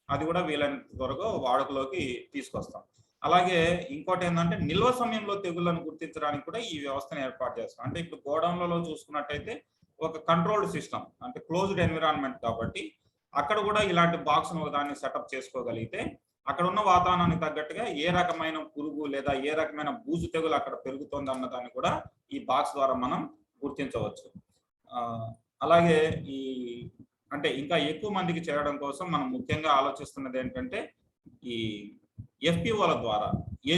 అది కూడా వీలైనంత త్వరగా వాడుకలోకి తీసుకొస్తాం. అలాగే ఇంకోటి ఏంటంటే నిల్వ సమయంలో తెగుళ్లను గుర్తించడానికి కూడా ఈ వ్యవస్థను ఏర్పాటు చేస్తాం. అంటే ఇప్పుడు గోడౌన్లలో చూసుకున్నట్టయితే ఒక కంట్రోల్డ్ సిస్టమ్, అంటే క్లోజ్డ్ ఎన్విరాన్మెంట్ కాబట్టి అక్కడ కూడా ఇలాంటి బాక్స్ను ఒకదాన్ని సెటప్ చేసుకోగలిగితే అక్కడ ఉన్న వాతావరణానికి తగ్గట్టుగా ఏ రకమైన పురుగు లేదా ఏ రకమైన బూజు తెగులు అక్కడ పెరుగుతుంది అన్న దాన్ని కూడా ఈ బాక్స్ ద్వారా మనం గుర్తించవచ్చు. అలాగే ఈ అంటే ఇంకా ఎక్కువ మందికి చేరడం కోసం మనం ముఖ్యంగా ఆలోచిస్తున్నది ఏంటంటే ఈ FPOల ద్వారా,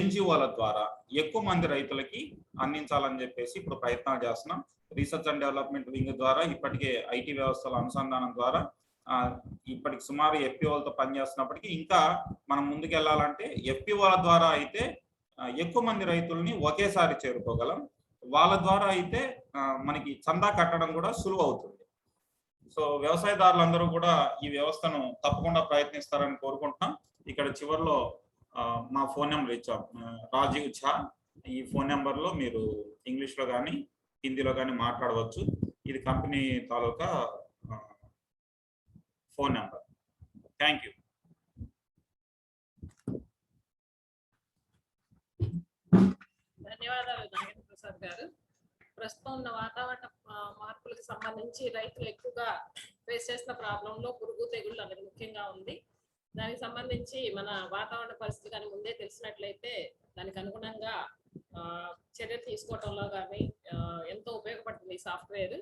NGOల ద్వారా ఎక్కువ మంది రైతులకి అందించాలని చెప్పేసి ఇప్పుడు ప్రయత్నాలు చేస్తున్నాం. రీసెర్చ్ అండ్ డెవలప్మెంట్ వింగ్ ద్వారా ఇప్పటికే IT వ్యవస్థల అనుసంధానం ద్వారా ఇప్పటికి సుమారు FPOలతో పనిచేస్తున్నప్పటికీ ఇంకా మనం ముందుకు వెళ్ళాలంటే FPOల ద్వారా అయితే ఎక్కువ మంది రైతుల్ని ఒకేసారి చేరుకోగలం. వాళ్ళ ద్వారా అయితే మనకి చందా కట్టడం కూడా సులువు అవుతుంది. సో వ్యవసాయదారులందరూ కూడా ఈ వ్యవస్థను తప్పకుండా ప్రయత్నిస్తారని కోరుకుంటున్నాం. ఇక్కడ చివరిలో మా ఫోన్ నెంబర్ ఇచ్చాం, రాజీవ్ ఝా. ఈ ఫోన్ నెంబర్లో మీరు ఇంగ్లీష్లో కానీ హిందీలో కానీ మాట్లాడవచ్చు. ఇది company taluka phone number. Thank you.
ధన్యవాదాలు నాగేంద్ర ప్రసాద్ గారు. ప్రస్తుతం ఉన్న వాతావరణ మార్పులకు సంబంధించి రైతులు ఎక్కువగా ఫేస్ చేసిన ప్రాబ్లంలో పురుగు తెగుళ్ళు అనేది ముఖ్యంగా ఉంది. దానికి సంబంధించి మన వాతావరణ పరిస్థితి కానీ ముందే తెలిసినట్లయితే దానికి అనుగుణంగా చర్యలు తీసుకోవడంలో కానీ ఎంతో ఉపయోగపడుతుంది ఈ సాఫ్ట్వేర్.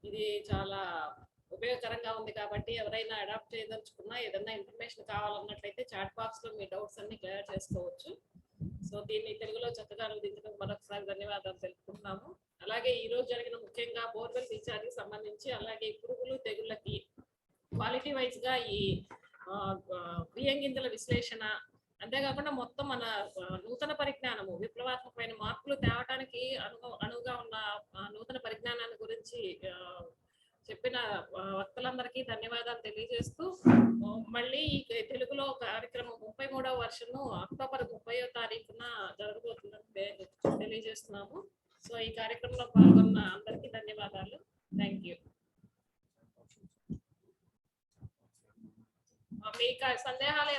ఇది చాలా ఉపయోగకరంగా ఉంది కాబట్టి ఎవరైనా అడాప్ట్ చేయదలుచుకున్నా, ఏదైనా ఇన్ఫర్మేషన్ కావాలన్నట్లయితే చాట్ బాక్స్ లో మీ డౌట్స్ అన్ని క్లియర్ చేసుకోవచ్చు. సో దీన్ని తెలుగులో చక్కగా అనువదించడం మరొకసారి ధన్యవాదాలు తెలుపుకుంటున్నాము. అలాగే ఈ రోజు జరిగిన ముఖ్యంగా బోర్వెల్ రీఛార్జ్ సంబంధించి, అలాగే పురుగులు తెగుళ్ళకి క్వాలిటీ వైజ్ గా ఈ బియ్యం గింజల విశ్లేషణ, అంతేకాకుండా మొత్తం మన నూతన పరిజ్ఞానము, విప్లవాత్మకమైన మార్పులు తేవడానికి అనువుగా ఉన్న నూతన పరిజ్ఞానాన్ని గురించి చెప్పిన వక్తలందరికీ ధన్యవాదాలు తెలియజేస్తూ, మళ్ళీ ఈ తెలుగులో కార్యక్రమం 33వ వర్షను అక్టోబర్ 30వ తారీఖున జరగబోతుందని తెలియజేస్తున్నాము. సో ఈ కార్యక్రమంలో పాల్గొన్న అందరికీ ధన్యవాదాలు. Thank you. మీ సందేహాలు